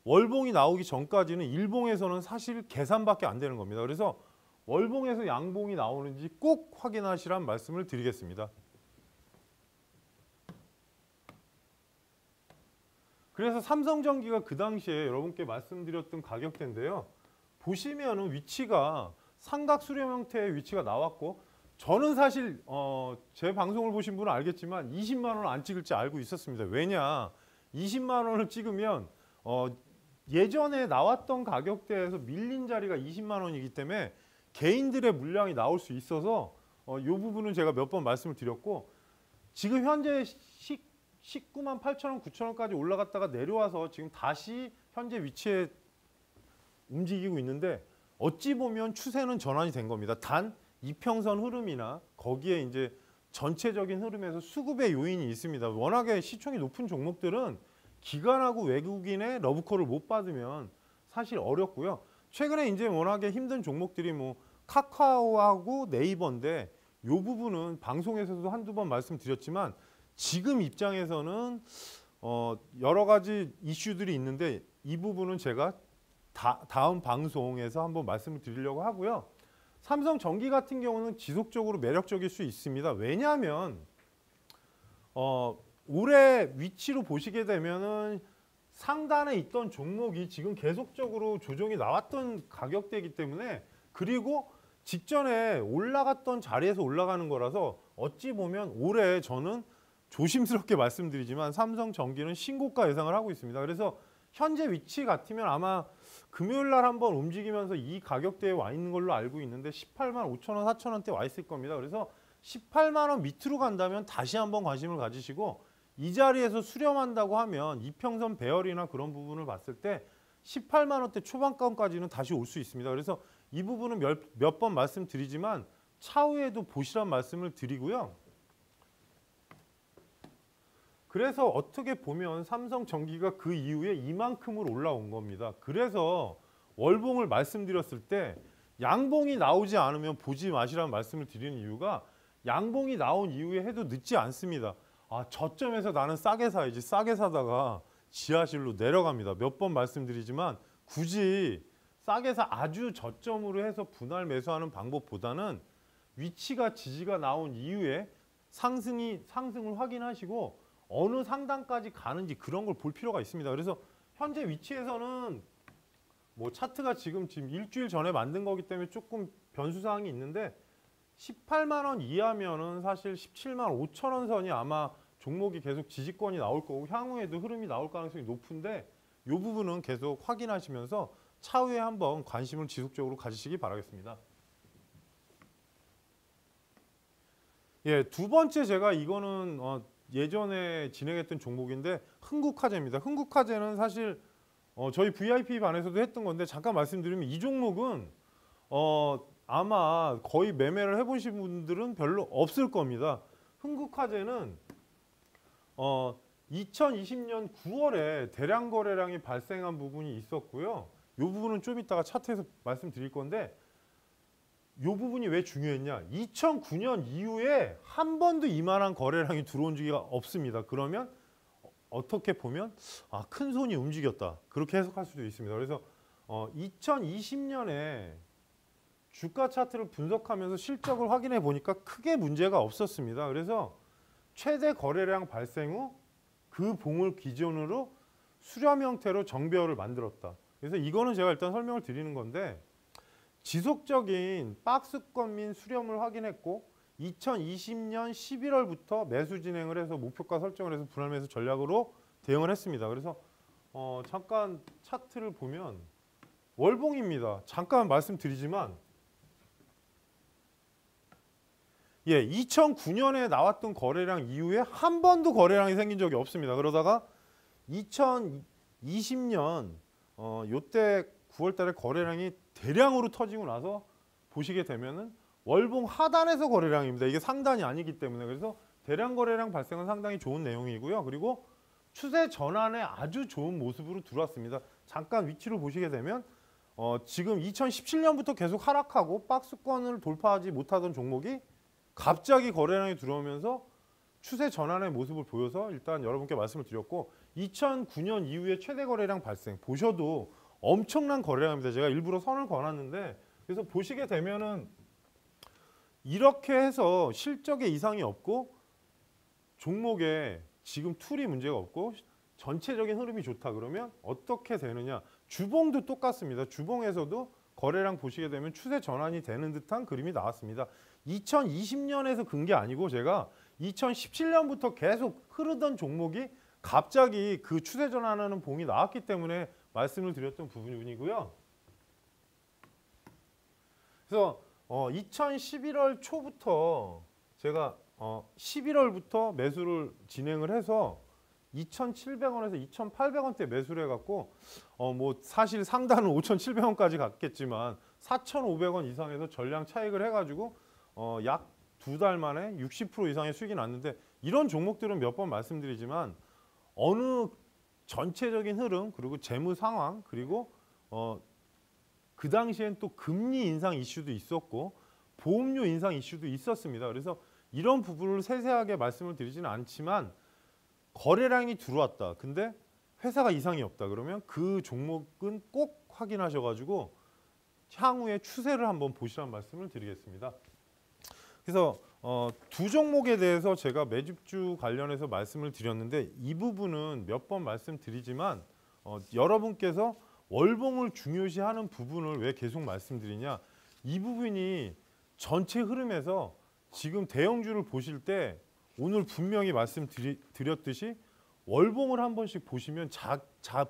월봉이 나오기 전까지는 일봉에서는 사실 계산밖에 안 되는 겁니다. 그래서 월봉에서 양봉이 나오는지 꼭 확인하시란 말씀을 드리겠습니다. 그래서 삼성전기가 그 당시에 여러분께 말씀드렸던 가격대인데요. 보시면은 위치가 삼각 수렴 형태의 위치가 나왔고 저는 사실 제 방송을 보신 분은 알겠지만 20만 원 안 찍을지 알고 있었습니다. 왜냐? 20만 원을 찍으면 예전에 나왔던 가격대에서 밀린 자리가 20만 원이기 때문에 개인들의 물량이 나올 수 있어서 이 부분은 제가 몇 번 말씀을 드렸고 지금 현재 19만 8천 원, 9천 원까지 올라갔다가 내려와서 지금 다시 현재 위치에 움직이고 있는데 어찌 보면 추세는 전환이 된 겁니다. 단 이평선 흐름이나 거기에 이제 전체적인 흐름에서 수급의 요인이 있습니다. 워낙에 시총이 높은 종목들은 기관하고 외국인의 러브콜을 못 받으면 사실 어렵고요. 최근에 이제 워낙에 힘든 종목들이 뭐 카카오하고 네이버인데 이 부분은 방송에서도 한두 번 말씀드렸지만 지금 입장에서는 여러 가지 이슈들이 있는데 이 부분은 제가 다음 방송에서 한번 말씀을 드리려고 하고요. 삼성전기 같은 경우는 지속적으로 매력적일 수 있습니다. 왜냐하면 올해 위치로 보시게 되면은 상단에 있던 종목이 지금 계속적으로 조정이 나왔던 가격대이기 때문에 그리고 직전에 올라갔던 자리에서 올라가는 거라서 어찌 보면 올해 저는 조심스럽게 말씀드리지만 삼성전기는 신고가 예상을 하고 있습니다. 그래서 현재 위치 같으면 아마 금요일 날 한번 움직이면서 이 가격대에 와 있는 걸로 알고 있는데 18만 5천 원, 4천 원대 와 있을 겁니다. 그래서 18만 원 밑으로 간다면 다시 한번 관심을 가지시고 이 자리에서 수렴한다고 하면 이평선 배열이나 그런 부분을 봤을 때 18만 원대 초반가까지는 다시 올 수 있습니다. 그래서 이 부분은 몇 번 말씀드리지만 차후에도 보시란 말씀을 드리고요. 그래서 어떻게 보면 삼성전기가 그 이후에 이만큼으로 올라온 겁니다. 그래서 월봉을 말씀드렸을 때 양봉이 나오지 않으면 보지 마시라는 말씀을 드리는 이유가 양봉이 나온 이후에 해도 늦지 않습니다. 아, 저점에서 나는 싸게 사야지. 싸게 사다가 지하실로 내려갑니다. 몇 번 말씀드리지만 굳이 싸게 사 아주 저점으로 해서 분할 매수하는 방법보다는 위치가 지지가 나온 이후에 상승을 확인하시고 어느 상단까지 가는지 그런 걸 볼 필요가 있습니다. 그래서 현재 위치에서는 뭐 차트가 지금 일주일 전에 만든 거기 때문에 조금 변수사항이 있는데 18만 원 이하면은 사실 17만 5천 원 선이 아마 종목이 계속 지지권이 나올 거고 향후에도 흐름이 나올 가능성이 높은데 이 부분은 계속 확인하시면서 차후에 한번 관심을 지속적으로 가지시기 바라겠습니다. 예, 두 번째 제가 이거는 예전에 진행했던 종목인데 흥국화재입니다. 흥국화재는 사실 저희 VIP 반에서도 했던 건데 잠깐 말씀드리면 이 종목은 아마 거의 매매를 해보신 분들은 별로 없을 겁니다. 흥국화재는 2020년 9월에 대량 거래량이 발생한 부분이 있었고요. 이 부분은 좀 이따가 차트에서 말씀드릴 건데 이 부분이 왜 중요했냐? 2009년 이후에 한 번도 이만한 거래량이 들어온 적이 없습니다. 그러면 어떻게 보면 큰 손이 움직였다. 그렇게 해석할 수도 있습니다. 그래서 2020년에 주가 차트를 분석하면서 실적을 확인해 보니까 크게 문제가 없었습니다. 그래서 최대 거래량 발생 후 그 봉을 기준으로 수렴 형태로 정배열을 만들었다. 그래서 이거는 제가 일단 설명을 드리는 건데 지속적인 박스권 민 수렴을 확인했고 2020년 11월부터 매수 진행을 해서 목표가 설정을 해서 분할 매수 전략으로 대응을 했습니다. 그래서 잠깐 차트를 보면 월봉입니다. 잠깐 말씀드리지만 예, 2009년에 나왔던 거래량 이후에 한 번도 거래량이 생긴 적이 없습니다. 그러다가 2020년 요때 9월 달에 거래량이 대량으로 터지고 나서 보시게 되면은 월봉 하단에서 거래량입니다. 이게 상단이 아니기 때문에. 그래서 대량 거래량 발생은 상당히 좋은 내용이고요. 그리고 추세 전환에 아주 좋은 모습으로 들어왔습니다. 잠깐 위치를 보시게 되면 지금 2017년부터 계속 하락하고 박스권을 돌파하지 못하던 종목이 갑자기 거래량이 들어오면서 추세 전환의 모습을 보여서 일단 여러분께 말씀을 드렸고, 2009년 이후에 최대 거래량 발생 보셔도 엄청난 거래량입니다. 제가 일부러 선을 그어놨는데, 그래서 보시게 되면은 이렇게 해서 실적에 이상이 없고 종목에 지금 툴이 문제가 없고 전체적인 흐름이 좋다 그러면 어떻게 되느냐. 주봉도 똑같습니다. 주봉에서도 거래량 보시게 되면 추세 전환이 되는 듯한 그림이 나왔습니다. 2020년에서 근 게 아니고 제가 2017년부터 계속 흐르던 종목이 갑자기 그 추세 전환하는 봉이 나왔기 때문에 말씀을 드렸던 부분이고요. 그래서 2011월 초부터 제가 11월부터 매수를 진행을 해서 2,700원에서 2,800원대 매수를 해갖고 뭐 사실 상단은 5,700원까지 갔겠지만 4,500원 이상에서 전량 차익을 해가지고 약 2달 만에 60% 이상의 수익이 났는데, 이런 종목들은 몇 번 말씀드리지만 어느 전체적인 흐름 그리고 재무 상황 그리고 그 당시엔 또 금리 인상 이슈도 있었고 보험료 인상 이슈도 있었습니다. 그래서 이런 부분을 세세하게 말씀을 드리지는 않지만 거래량이 들어왔다. 근데 회사가 이상이 없다. 그러면 그 종목은 꼭 확인하셔가지고 향후의 추세를 한번 보시라는 말씀을 드리겠습니다. 그래서 두 종목에 대해서 제가 매집주 관련해서 말씀을 드렸는데, 이 부분은 몇 번 말씀드리지만 여러분께서 월봉을 중요시하는 부분을 왜 계속 말씀드리냐. 이 부분이 전체 흐름에서 지금 대형주를 보실 때 오늘 분명히 말씀드렸듯이 월봉을 한 번씩 보시면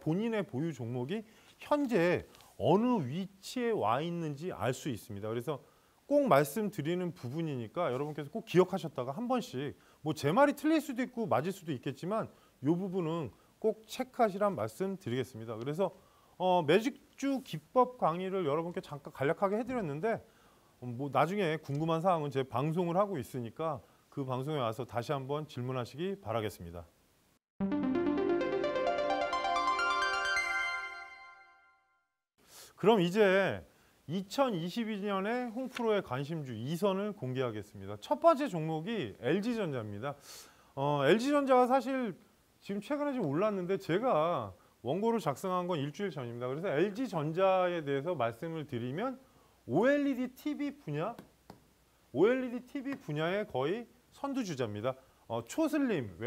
본인의 보유 종목이 현재 어느 위치에 와 있는지 알 수 있습니다. 그래서 꼭 말씀드리는 부분이니까 여러분께서 꼭 기억하셨다가 한 번씩, 뭐 제 말이 틀릴 수도 있고 맞을 수도 있겠지만 이 부분은 꼭 체크하시란 말씀 드리겠습니다. 그래서 매직주 기법 강의를 여러분께 잠깐 간략하게 해드렸는데, 뭐 나중에 궁금한 사항은 제 방송을 하고 있으니까 그 방송에 와서 다시 한번 질문하시기 바라겠습니다. 그럼 이제 2022년에 홍프로의 관심주 2선을 공개하겠습니다. 첫 번째 종목이 LG전자입니다. LG전자가 사실 지금 최근에 좀 올랐는데 제가 원고를 작성한 건 일주일 전입니다. 그래서 LG전자에 대해서 말씀을 드리면 OLED TV 분야의 거의 선두주자입니다. 초슬림,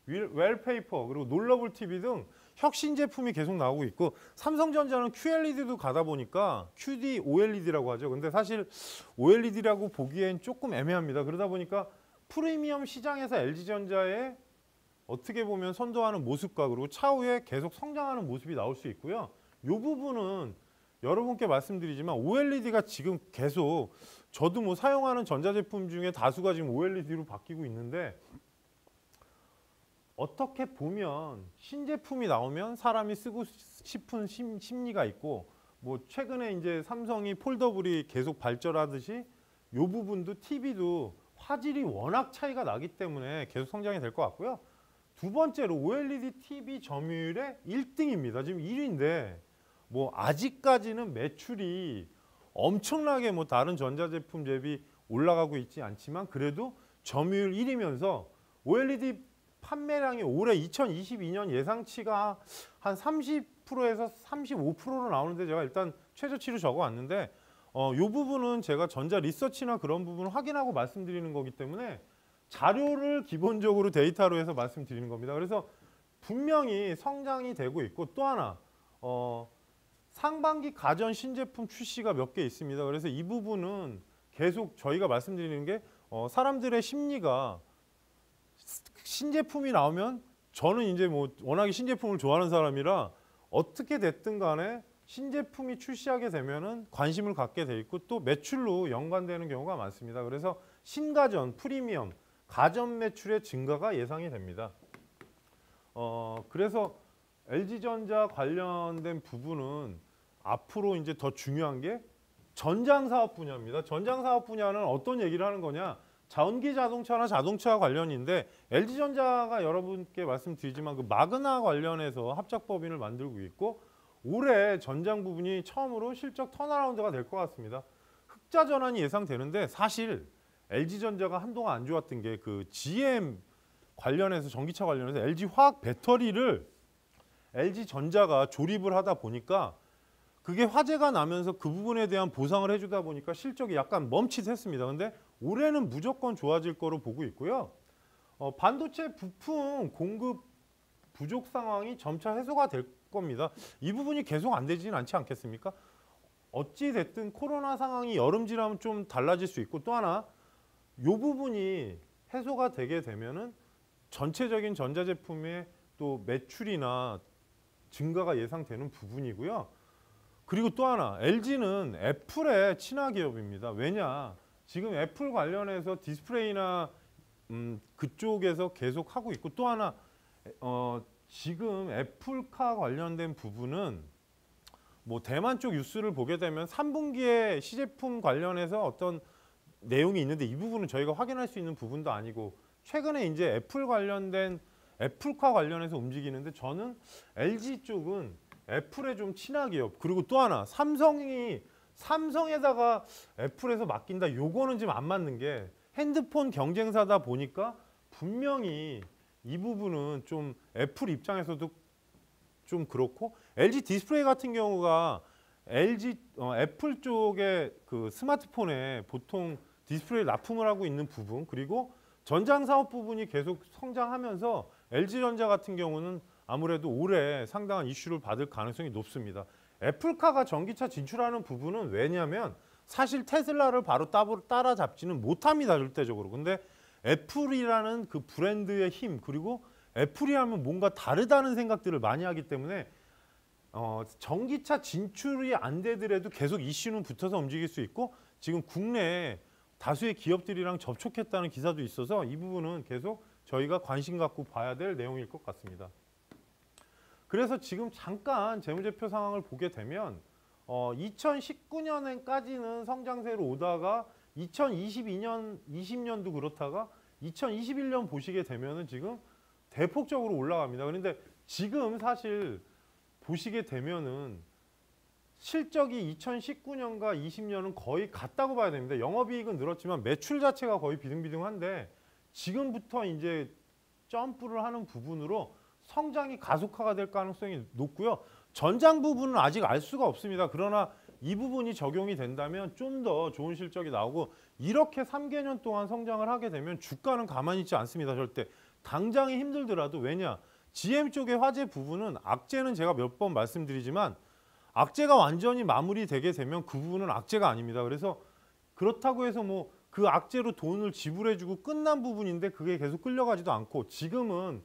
웰페이퍼 그리고 놀러블 TV 등 혁신 제품이 계속 나오고 있고, 삼성전자는 QLED도 가다 보니까 QD OLED라고 하죠. 근데 사실 OLED라고 보기엔 조금 애매합니다. 그러다 보니까 프리미엄 시장에서 LG전자의 어떻게 보면 선도하는 모습과 그리고 차후에 계속 성장하는 모습이 나올 수 있고요. 이 부분은 여러분께 말씀드리지만 OLED가 지금 계속, 저도 뭐 사용하는 전자제품 중에 다수가 지금 OLED로 바뀌고 있는데, 어떻게 보면 신제품이 나오면 사람이 쓰고 싶은 심리가 있고, 뭐 최근에 이제 삼성이 폴더블이 계속 발전하듯이 이 부분도 TV도 화질이 워낙 차이가 나기 때문에 계속 성장이 될 것 같고요. 두 번째로 OLED TV 점유율의 1등입니다. 지금 1위인데 뭐 아직까지는 매출이 엄청나게 뭐 다른 전자제품 대비 올라가고 있지 않지만 그래도 점유율 1위면서 OLED 판매량이 올해 2022년 예상치가 한 30%에서 35%로 나오는데, 제가 일단 최저치로 적어왔는데 이 부분은 제가 전자 리서치나 그런 부분을 확인하고 말씀드리는 거기 때문에 자료를 기본적으로 데이터로 해서 말씀드리는 겁니다. 그래서 분명히 성장이 되고 있고, 또 하나 상반기 가전 신제품 출시가 몇 개 있습니다. 그래서 이 부분은 계속 저희가 말씀드리는 게 사람들의 심리가 신제품이 나오면, 저는 이제 뭐 워낙에 신제품을 좋아하는 사람이라 어떻게 됐든 간에 신제품이 출시하게 되면은 관심을 갖게 돼 있고 또 매출로 연관되는 경우가 많습니다. 그래서 신가전, 프리미엄, 가전 매출의 증가가 예상이 됩니다. 그래서 LG전자 관련된 부분은 앞으로 이제 더 중요한 게 전장 사업 분야입니다. 전장 사업 분야는 어떤 얘기를 하는 거냐? 전기 자동차나 자동차 관련인데 LG전자가 여러분께 말씀드리지만 그 마그나 관련해서 합작법인을 만들고 있고 올해 전장 부분이 처음으로 실적 턴어라운드가 될 것 같습니다. 흑자 전환이 예상되는데 사실 LG전자가 한동안 안 좋았던 게 그 GM 관련해서 전기차 관련해서 LG 화학 배터리를 LG전자가 조립을 하다 보니까 그게 화재가 나면서 그 부분에 대한 보상을 해주다 보니까 실적이 약간 멈칫했습니다. 근데 올해는 무조건 좋아질 거로 보고 있고요. 반도체 부품 공급 부족 상황이 점차 해소가 될 겁니다. 이 부분이 계속 안 되지는 않지 않겠습니까? 어찌 됐든 코로나 상황이 여름지나면 좀 달라질 수 있고 또 하나 이 부분이 해소가 되게 되면은 전체적인 전자제품의 또 매출이나 증가가 예상되는 부분이고요. 그리고 또 하나 LG는 애플의 친화 기업입니다. 왜냐? 지금 애플 관련해서 디스플레이나 그쪽에서 계속 하고 있고 또 하나 지금 애플카 관련된 부분은 뭐 대만 쪽 뉴스를 보게 되면 3분기에 시제품 관련해서 어떤 내용이 있는데 이 부분은 저희가 확인할 수 있는 부분도 아니고 최근에 이제 애플 관련된 애플카 관련해서 움직이는데 저는 LG 쪽은 애플의 좀 친화 기업 그리고 또 하나 삼성에다가 애플에서 맡긴다 요거는 지금 안 맞는 게 핸드폰 경쟁사다 보니까 분명히 이 부분은 좀 애플 입장에서도 좀 그렇고 LG 디스플레이 같은 경우가 애플 쪽의 그 스마트폰에 보통 디스플레이 납품을 하고 있는 부분 그리고 전장 사업 부분이 계속 성장하면서 LG전자 같은 경우는 아무래도 올해 상당한 이슈를 받을 가능성이 높습니다. 애플카가 전기차 진출하는 부분은 왜냐하면 사실 테슬라를 바로 따라잡지는 못합니다. 절대적으로. 근데 애플이라는 그 브랜드의 힘 그리고 애플이 하면 뭔가 다르다는 생각들을 많이 하기 때문에 전기차 진출이 안 되더라도 계속 이슈는 붙어서 움직일 수 있고 지금 국내에 다수의 기업들이랑 접촉했다는 기사도 있어서 이 부분은 계속 저희가 관심 갖고 봐야 될 내용일 것 같습니다. 그래서 지금 잠깐 재무제표 상황을 보게 되면 2019년까지는 성장세로 오다가 2022년, 20년도 그렇다가 2021년 보시게 되면은 지금 대폭적으로 올라갑니다. 그런데 지금 사실 보시게 되면은 실적이 2019년과 20년은 거의 같다고 봐야 됩니다. 영업이익은 늘었지만 매출 자체가 거의 비등비등한데 지금부터 이제 점프를 하는 부분으로 성장이 가속화가 될 가능성이 높고요. 전장 부분은 아직 알 수가 없습니다. 그러나 이 부분이 적용이 된다면 좀 더 좋은 실적이 나오고 이렇게 3개년 동안 성장을 하게 되면 주가는 가만히 있지 않습니다. 절대. 당장이 힘들더라도 왜냐? GM 쪽의 화재 부분은 악재는 제가 몇 번 말씀드리지만 악재가 완전히 마무리되게 되면 그 부분은 악재가 아닙니다. 그래서 그렇다고 해서 뭐 그 악재로 돈을 지불해주고 끝난 부분인데 그게 계속 끌려가지도 않고 지금은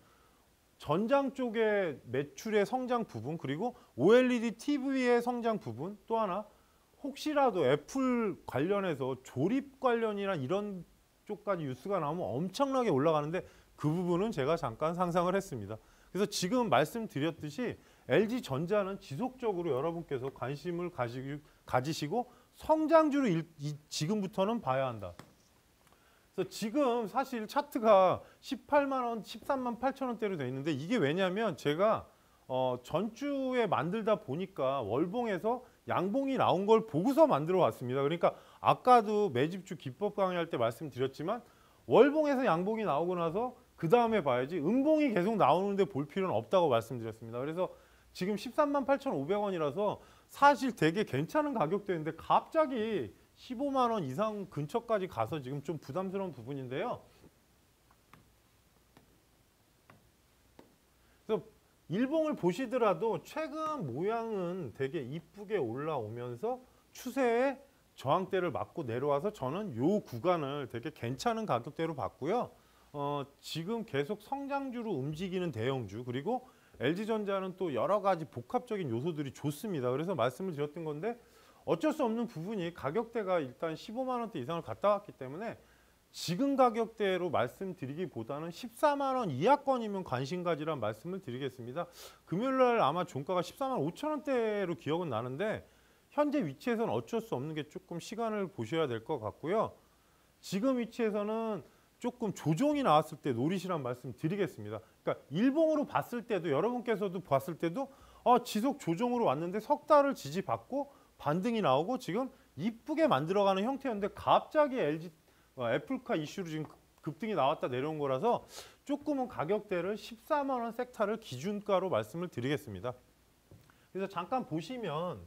전장 쪽의 매출의 성장 부분 그리고 OLED TV의 성장 부분 또 하나 혹시라도 애플 관련해서 조립 관련이나 이런 쪽까지 뉴스가 나오면 엄청나게 올라가는데 그 부분은 제가 잠깐 상상을 했습니다. 그래서 지금 말씀드렸듯이 LG전자는 지속적으로 여러분께서 관심을 가지시고 성장주를 지금부터는 봐야 한다. 그래서 지금 사실 차트가 18만 원, 13만 8천 원대로 돼 있는데 이게 왜냐면 제가 전주에 만들다 보니까 월봉에서 양봉이 나온 걸 보고서 만들어 왔습니다. 그러니까 아까도 매집주 기법 강의할 때 말씀드렸지만 월봉에서 양봉이 나오고 나서 그 다음에 봐야지 음봉이 계속 나오는데 볼 필요는 없다고 말씀드렸습니다. 그래서 지금 13만 8,500원이라서 사실 되게 괜찮은 가격대인데 갑자기 15만 원 이상 근처까지 가서 지금 좀 부담스러운 부분인데요. 그래서 일봉을 보시더라도 최근 모양은 되게 이쁘게 올라오면서 추세의 저항대를 맞고 내려와서 저는 이 구간을 되게 괜찮은 가격대로 봤고요. 지금 계속 성장주로 움직이는 대형주 그리고 LG전자는 또 여러 가지 복합적인 요소들이 좋습니다. 그래서 말씀을 드렸던 건데 어쩔 수 없는 부분이 가격대가 일단 15만 원대 이상을 갔다 왔기 때문에 지금 가격대로 말씀드리기보다는 14만 원 이하권이면 관심 가지란 말씀을 드리겠습니다. 금요일 날 아마 종가가 14만 5천 원대로 기억은 나는데 현재 위치에서는 어쩔 수 없는 게 조금 시간을 보셔야 될 것 같고요. 지금 위치에서는 조금 조정이 나왔을 때 노리시란 말씀 드리겠습니다. 그러니까 일봉으로 봤을 때도 여러분께서도 봤을 때도 지속 조정으로 왔는데 석 달을 지지받고 반등이 나오고 지금 이쁘게 만들어가는 형태였는데 갑자기 애플카 이슈로 지금 급등이 나왔다 내려온 거라서 조금은 가격대를 14만 원 섹타를 기준가로 말씀을 드리겠습니다. 그래서 잠깐 보시면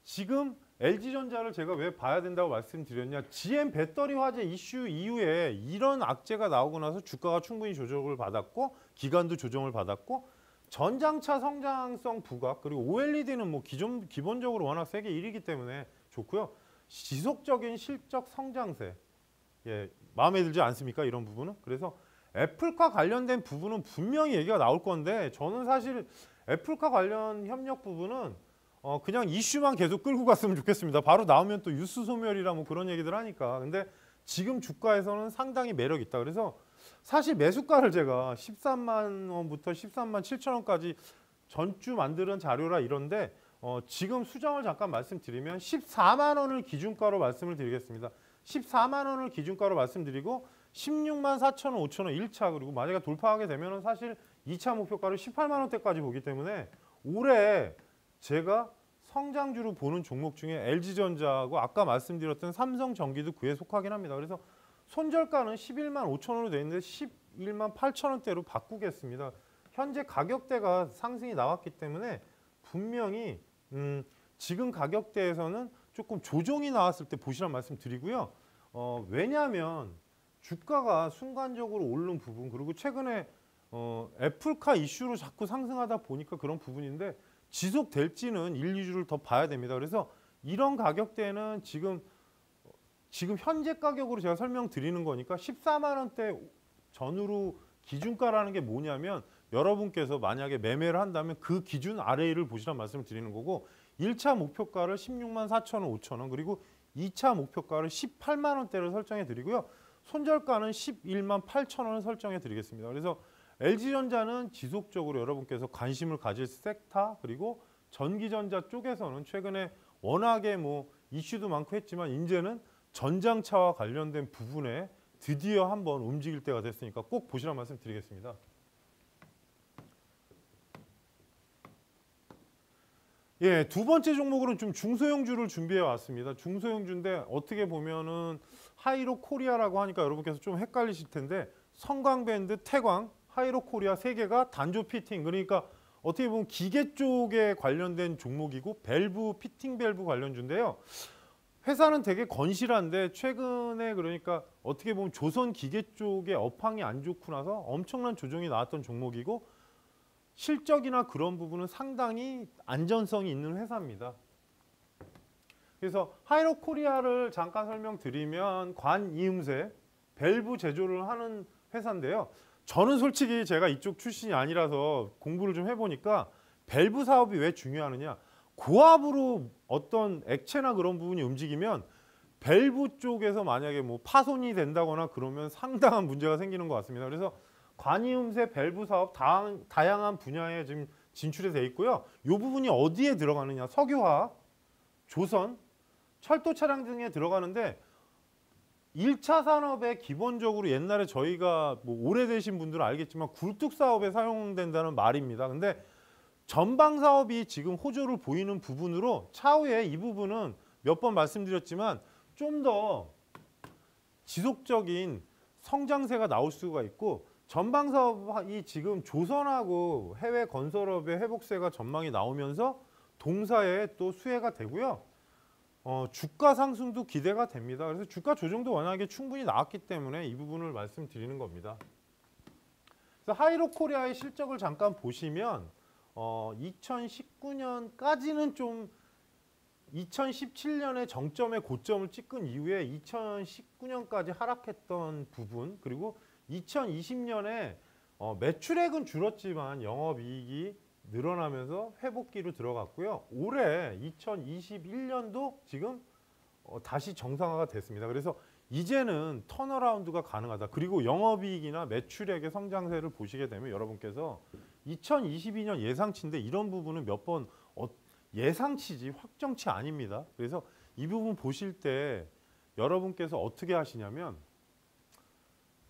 지금 LG전자를 제가 왜 봐야 된다고 말씀드렸냐. GM 배터리 화재 이슈 이후에 이런 악재가 나오고 나서 주가가 충분히 조정을 받았고 기간도 조정을 받았고 전장차 성장성 부각 그리고 OLED는 뭐 기본적으로 워낙 세계 1위이기 때문에 좋고요. 지속적인 실적 성장세 마음에 들지 않습니까? 이런 부분은. 그래서 애플과 관련된 부분은 분명히 얘기가 나올 건데 저는 사실 애플과 관련 협력 부분은 그냥 이슈만 계속 끌고 갔으면 좋겠습니다. 바로 나오면 또 뉴스 소멸이라 뭐 그런 얘기들 하니까. 근데 지금 주가에서는 상당히 매력 있다. 그래서 사실 매수가를 제가 13만 원부터 13만 7천 원까지 전주 만드는 자료라 이런데 지금 수정을 잠깐 말씀드리면 14만 원을 기준가로 말씀을 드리겠습니다. 14만 원을 기준가로 말씀드리고 16만 4천 원, 5천 원 1차 그리고 만약에 돌파하게 되면 사실 2차 목표가를 18만 원대까지 보기 때문에 올해 제가 성장주로 보는 종목 중에 LG전자하고 아까 말씀드렸던 삼성전기도 그에 속하긴 합니다. 그래서 손절가는 11만 5천 원으로 되어 있는데 11만 8천 원대로 바꾸겠습니다. 현재 가격대가 상승이 나왔기 때문에 분명히 지금 가격대에서는 조금 조정이 나왔을 때 보시란 말씀 드리고요. 왜냐하면 주가가 순간적으로 오른 부분 그리고 최근에 애플카 이슈로 자꾸 상승하다 보니까 그런 부분인데 지속될지는 1, 2주를 더 봐야 됩니다. 그래서 이런 가격대는 지금 현재 가격으로 제가 설명드리는 거니까 14만 원대 전후로 기준가라는 게 뭐냐면 여러분께서 만약에 매매를 한다면 그 기준 아래를 보시란 말씀을 드리는 거고 1차 목표가를 16만 4천 원, 5천 원 그리고 2차 목표가를 18만 원대를 설정해 드리고요. 손절가는 11만 8천 원을 설정해 드리겠습니다. 그래서 LG전자는 지속적으로 여러분께서 관심을 가질 섹터 그리고 전기전자 쪽에서는 최근에 워낙에 뭐 이슈도 많고 했지만 이제는 전장차와 관련된 부분에 드디어 한번 움직일 때가 됐으니까 꼭 보시란 말씀 드리겠습니다. 두 번째 종목으로는 좀 중소형주를 준비해 왔습니다. 중소형주인데 어떻게 보면은 하이로 코리아라고 하니까 여러분께서 좀 헷갈리실 텐데 성광밴드, 태광, 하이로 코리아 세 개가 단조 피팅 그러니까 어떻게 보면 기계 쪽에 관련된 종목이고 밸브 피팅 밸브 관련주인데요. 회사는 되게 건실한데 최근에 그러니까 어떻게 보면 조선 기계 쪽의 업황이 안 좋고 나서 엄청난 조정이 나왔던 종목이고 실적이나 그런 부분은 상당히 안전성이 있는 회사입니다. 그래서 하이로 코리아를 잠깐 설명드리면 관이음새 밸브 제조를 하는 회사인데요. 저는 솔직히 제가 이쪽 출신이 아니라서 공부를 좀 해보니까 밸브 사업이 왜 중요하느냐. 고압으로 어떤 액체나 그런 부분이 움직이면 밸브 쪽에서 만약에 뭐 파손이 된다거나 그러면 상당한 문제가 생기는 것 같습니다. 그래서 관이음새 밸브 사업 다양한 분야에 지금 진출이 돼 있고요. 이 부분이 어디에 들어가느냐. 석유화학, 조선, 철도 차량 등에 들어가는데 1차 산업에 기본적으로 옛날에 저희가 뭐 오래되신 분들은 알겠지만 굴뚝 사업에 사용된다는 말입니다. 근데 전방 사업이 지금 호조를 보이는 부분으로 차후에 이 부분은 몇 번 말씀드렸지만 좀 더 지속적인 성장세가 나올 수가 있고 전방 사업이 지금 조선하고 해외 건설업의 회복세가 전망이 나오면서 동사에 또 수혜가 되고요. 주가 상승도 기대가 됩니다. 그래서 주가 조정도 워낙에 충분히 나왔기 때문에 이 부분을 말씀드리는 겁니다. 그래서 하이로 코리아의 실적을 잠깐 보시면 2019년까지는 좀 2017년에 정점의 고점을 찍은 이후에 2019년까지 하락했던 부분 그리고 2020년에 매출액은 줄었지만 영업이익이 늘어나면서 회복기로 들어갔고요. 올해 2021년도 지금 다시 정상화가 됐습니다. 그래서 이제는 턴어라운드가 가능하다. 그리고 영업이익이나 매출액의 성장세를 보시게 되면 여러분께서 2022년 예상치인데 이런 부분은 몇 번 예상치지 확정치 아닙니다. 그래서 이 부분 보실 때 여러분께서 어떻게 하시냐면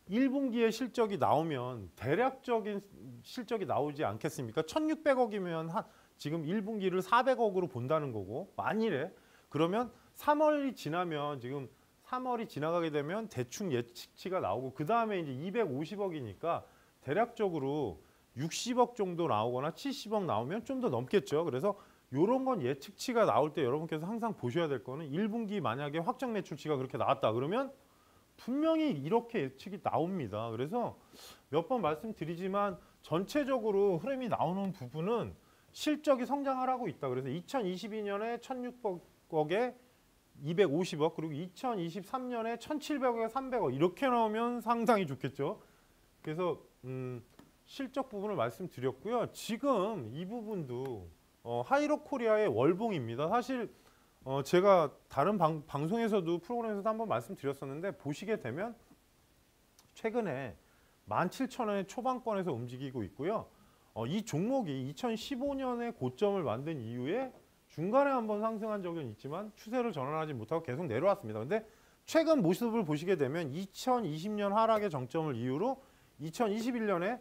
1분기에 실적이 나오면 대략적인 실적이 나오지 않겠습니까? 1,600억이면 지금 1분기를 400억으로 본다는 거고, 만일에 그러면 3월이 지나면 지금 3월이 지나가게 되면 대충 예측치가 나오고 그 다음에 이제 250억이니까 대략적으로 60억 정도 나오거나 70억 나오면 좀 더 넘겠죠. 그래서 이런 건 예측치가 나올 때 여러분께서 항상 보셔야 될 거는 1분기 만약에 확정 매출치가 그렇게 나왔다 그러면 분명히 이렇게 예측이 나옵니다. 그래서 몇 번 말씀드리지만 전체적으로 흐름이 나오는 부분은 실적이 성장을 하고 있다. 그래서 2022년에 1,600억에 250억 그리고 2023년에 1,700억에 300억 이렇게 나오면 상당히 좋겠죠. 그래서 실적 부분을 말씀드렸고요. 지금 이 부분도 하이로코리아의 월봉입니다. 사실 제가 다른 방송에서도 프로그램에서도 한번 말씀드렸었는데 보시게 되면 최근에 17,000원의 초반권에서 움직이고 있고요. 이 종목이 2015년에 고점을 만든 이후에 중간에 한번 상승한 적은 있지만 추세를 전환하지 못하고 계속 내려왔습니다. 근데 최근 모습을 보시게 되면 2020년 하락의 정점을 이유로 2021년에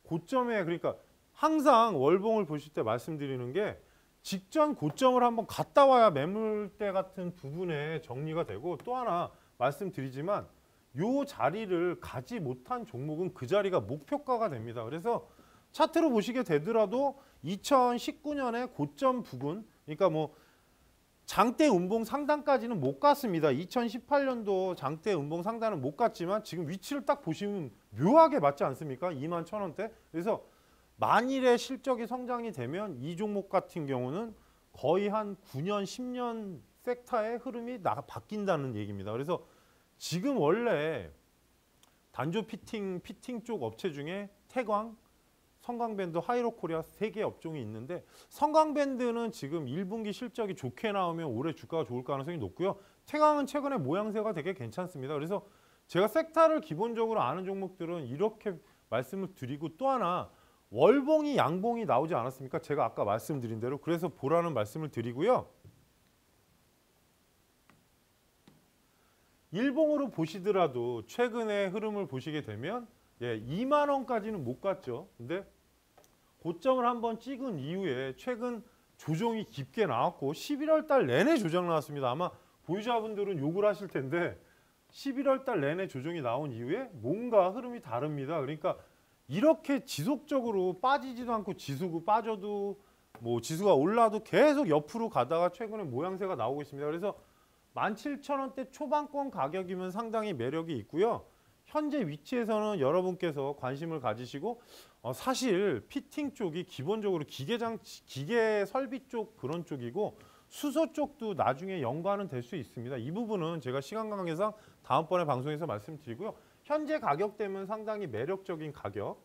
고점에 그러니까 항상 월봉을 보실 때 말씀드리는 게 직전 고점을 한번 갔다 와야 매물대 같은 부분에 정리가 되고 또 하나 말씀드리지만 요 자리를 가지 못한 종목은 그 자리가 목표가가 됩니다. 그래서 차트로 보시게 되더라도 2019년에 고점 부근 그러니까 뭐 장대 음봉 상단까지는 못 갔습니다. 2018년도 장대 음봉 상단은 못 갔지만 지금 위치를 딱 보시면 묘하게 맞지 않습니까? 21,000원대. 그래서 만일에 실적이 성장이 되면 이 종목 같은 경우는 거의 한 9년, 10년 섹터의 흐름이 바뀐다는 얘기입니다. 그래서 지금 원래 단조 피팅 쪽 업체 중에 태광, 성광밴드, 하이로코리아 3개 업종이 있는데 성광밴드는 지금 1분기 실적이 좋게 나오면 올해 주가가 좋을 가능성이 높고요. 태광은 최근에 모양새가 되게 괜찮습니다. 그래서 제가 섹터를 기본적으로 아는 종목들은 이렇게 말씀을 드리고 또 하나 월봉이 양봉이 나오지 않았습니까? 제가 아까 말씀드린 대로 그래서 보라는 말씀을 드리고요. 일봉으로 보시더라도 최근의 흐름을 보시게 되면 2만 원까지는 못 갔죠. 근데 고점을 한번 찍은 이후에 최근 조정이 깊게 나왔고 11월 달 내내 조정 나왔습니다. 아마 보유자분들은 욕을 하실 텐데 11월 달 내내 조정이 나온 이후에 뭔가 흐름이 다릅니다. 그러니까 이렇게 지속적으로 빠지지도 않고 지수가 빠져도 뭐 지수가 올라도 계속 옆으로 가다가 최근에 모양새가 나오고 있습니다. 그래서 17,000원대 초반권 가격이면 상당히 매력이 있고요. 현재 위치에서는 여러분께서 관심을 가지시고 사실 피팅 쪽이 기본적으로 기계 설비 쪽 그런 쪽이고 수소 쪽도 나중에 연관은 될 수 있습니다. 이 부분은 제가 시간 관계상 다음번에 방송에서 말씀드리고요. 현재 가격대면 상당히 매력적인 가격.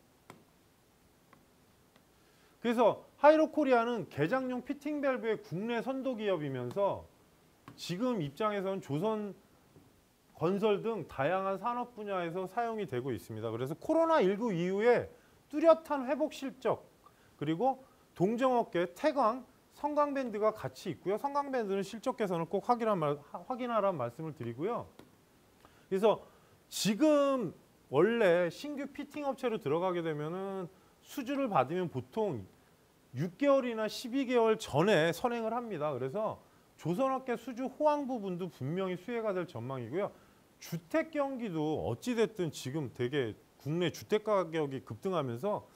그래서 하이로코리아는 개장용 피팅 밸브의 국내 선도 기업이면서 지금 입장에서는 조선 건설 등 다양한 산업 분야에서 사용이 되고 있습니다. 그래서 코로나19 이후에 뚜렷한 회복 실적 그리고 동종업계 태광, 성광밴드가 같이 있고요. 성광밴드는 실적 개선을 꼭 확인하라는 말씀을 드리고요. 그래서 지금 원래 신규 피팅 업체로 들어가게 되면은 수주를 받으면 보통 6개월이나 12개월 전에 선행을 합니다. 그래서 조선업계 수주 호황 부분도 분명히 수혜가 될 전망이고요. 주택 경기도 어찌됐든 지금 되게 국내 주택 가격이 급등하면서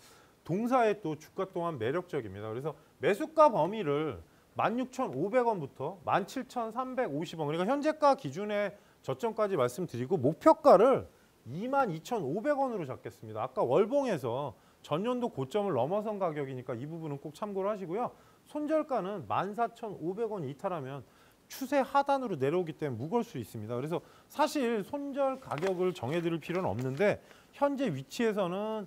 동사의 또 주가 또한 매력적입니다. 그래서 매수가 범위를 16,500원부터 17,350원 그러니까 현재가 기준의 저점까지 말씀드리고 목표가를 22,500원으로 잡겠습니다. 아까 월봉에서 전년도 고점을 넘어선 가격이니까 이 부분은 꼭 참고를 하시고요. 손절가는 14,500원 이탈하면 추세 하단으로 내려오기 때문에 무거울 수 있습니다. 그래서 사실 손절 가격을 정해드릴 필요는 없는데 현재 위치에서는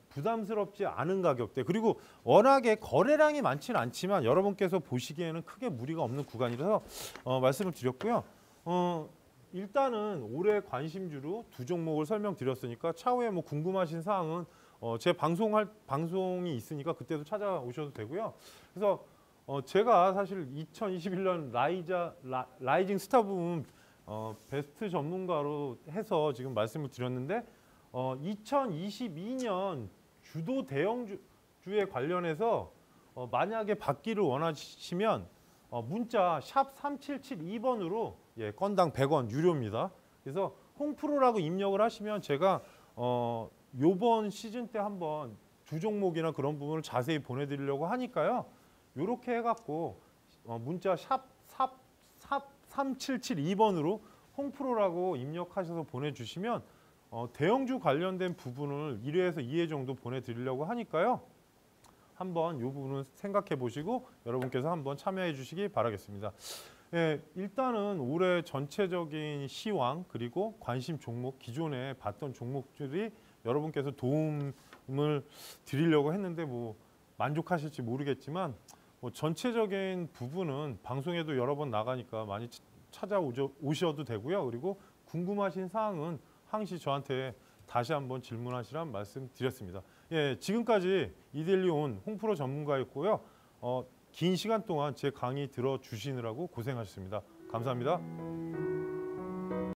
부담스럽지 않은 가격대 그리고 워낙에 거래량이 많지는 않지만 여러분께서 보시기에는 크게 무리가 없는 구간이라서 말씀을 드렸고요. 일단은 올해 관심주로 두 종목을 설명드렸으니까 차후에 뭐 궁금하신 사항은 제 방송이 있으니까 그때도 찾아오셔도 되고요. 그래서 제가 사실 2021년 라이징 스타 부문 베스트 전문가로 해서 지금 말씀을 드렸는데 2022년 주도 대형주에 관련해서 만약에 받기를 원하시면 문자 샵 3772번으로 건당 100원 유료입니다. 그래서 홍프로라고 입력을 하시면 제가 요번 시즌 때 한번 두 종목이나 그런 부분을 자세히 보내드리려고 하니까요. 요렇게 해갖고 문자 샵 3772번으로 홍프로라고 입력하셔서 보내주시면 대형주 관련된 부분을 1회에서 2회 정도 보내드리려고 하니까요. 한번 이 부분은 생각해 보시고 여러분께서 한번 참여해 주시기 바라겠습니다. 예, 일단은 올해 전체적인 시황 그리고 관심 종목, 기존에 봤던 종목들이 여러분께서 도움을 드리려고 했는데 뭐 만족하실지 모르겠지만 뭐 전체적인 부분은 방송에도 여러 번 나가니까 많이 찾아오셔도 되고요. 그리고 궁금하신 사항은 항시 저한테 다시 한번 질문하시란 말씀 드렸습니다. 예, 지금까지 이데일리 온 홍프로 전문가였고요. 긴 시간 동안 제 강의 들어주시느라고 고생하셨습니다. 감사합니다.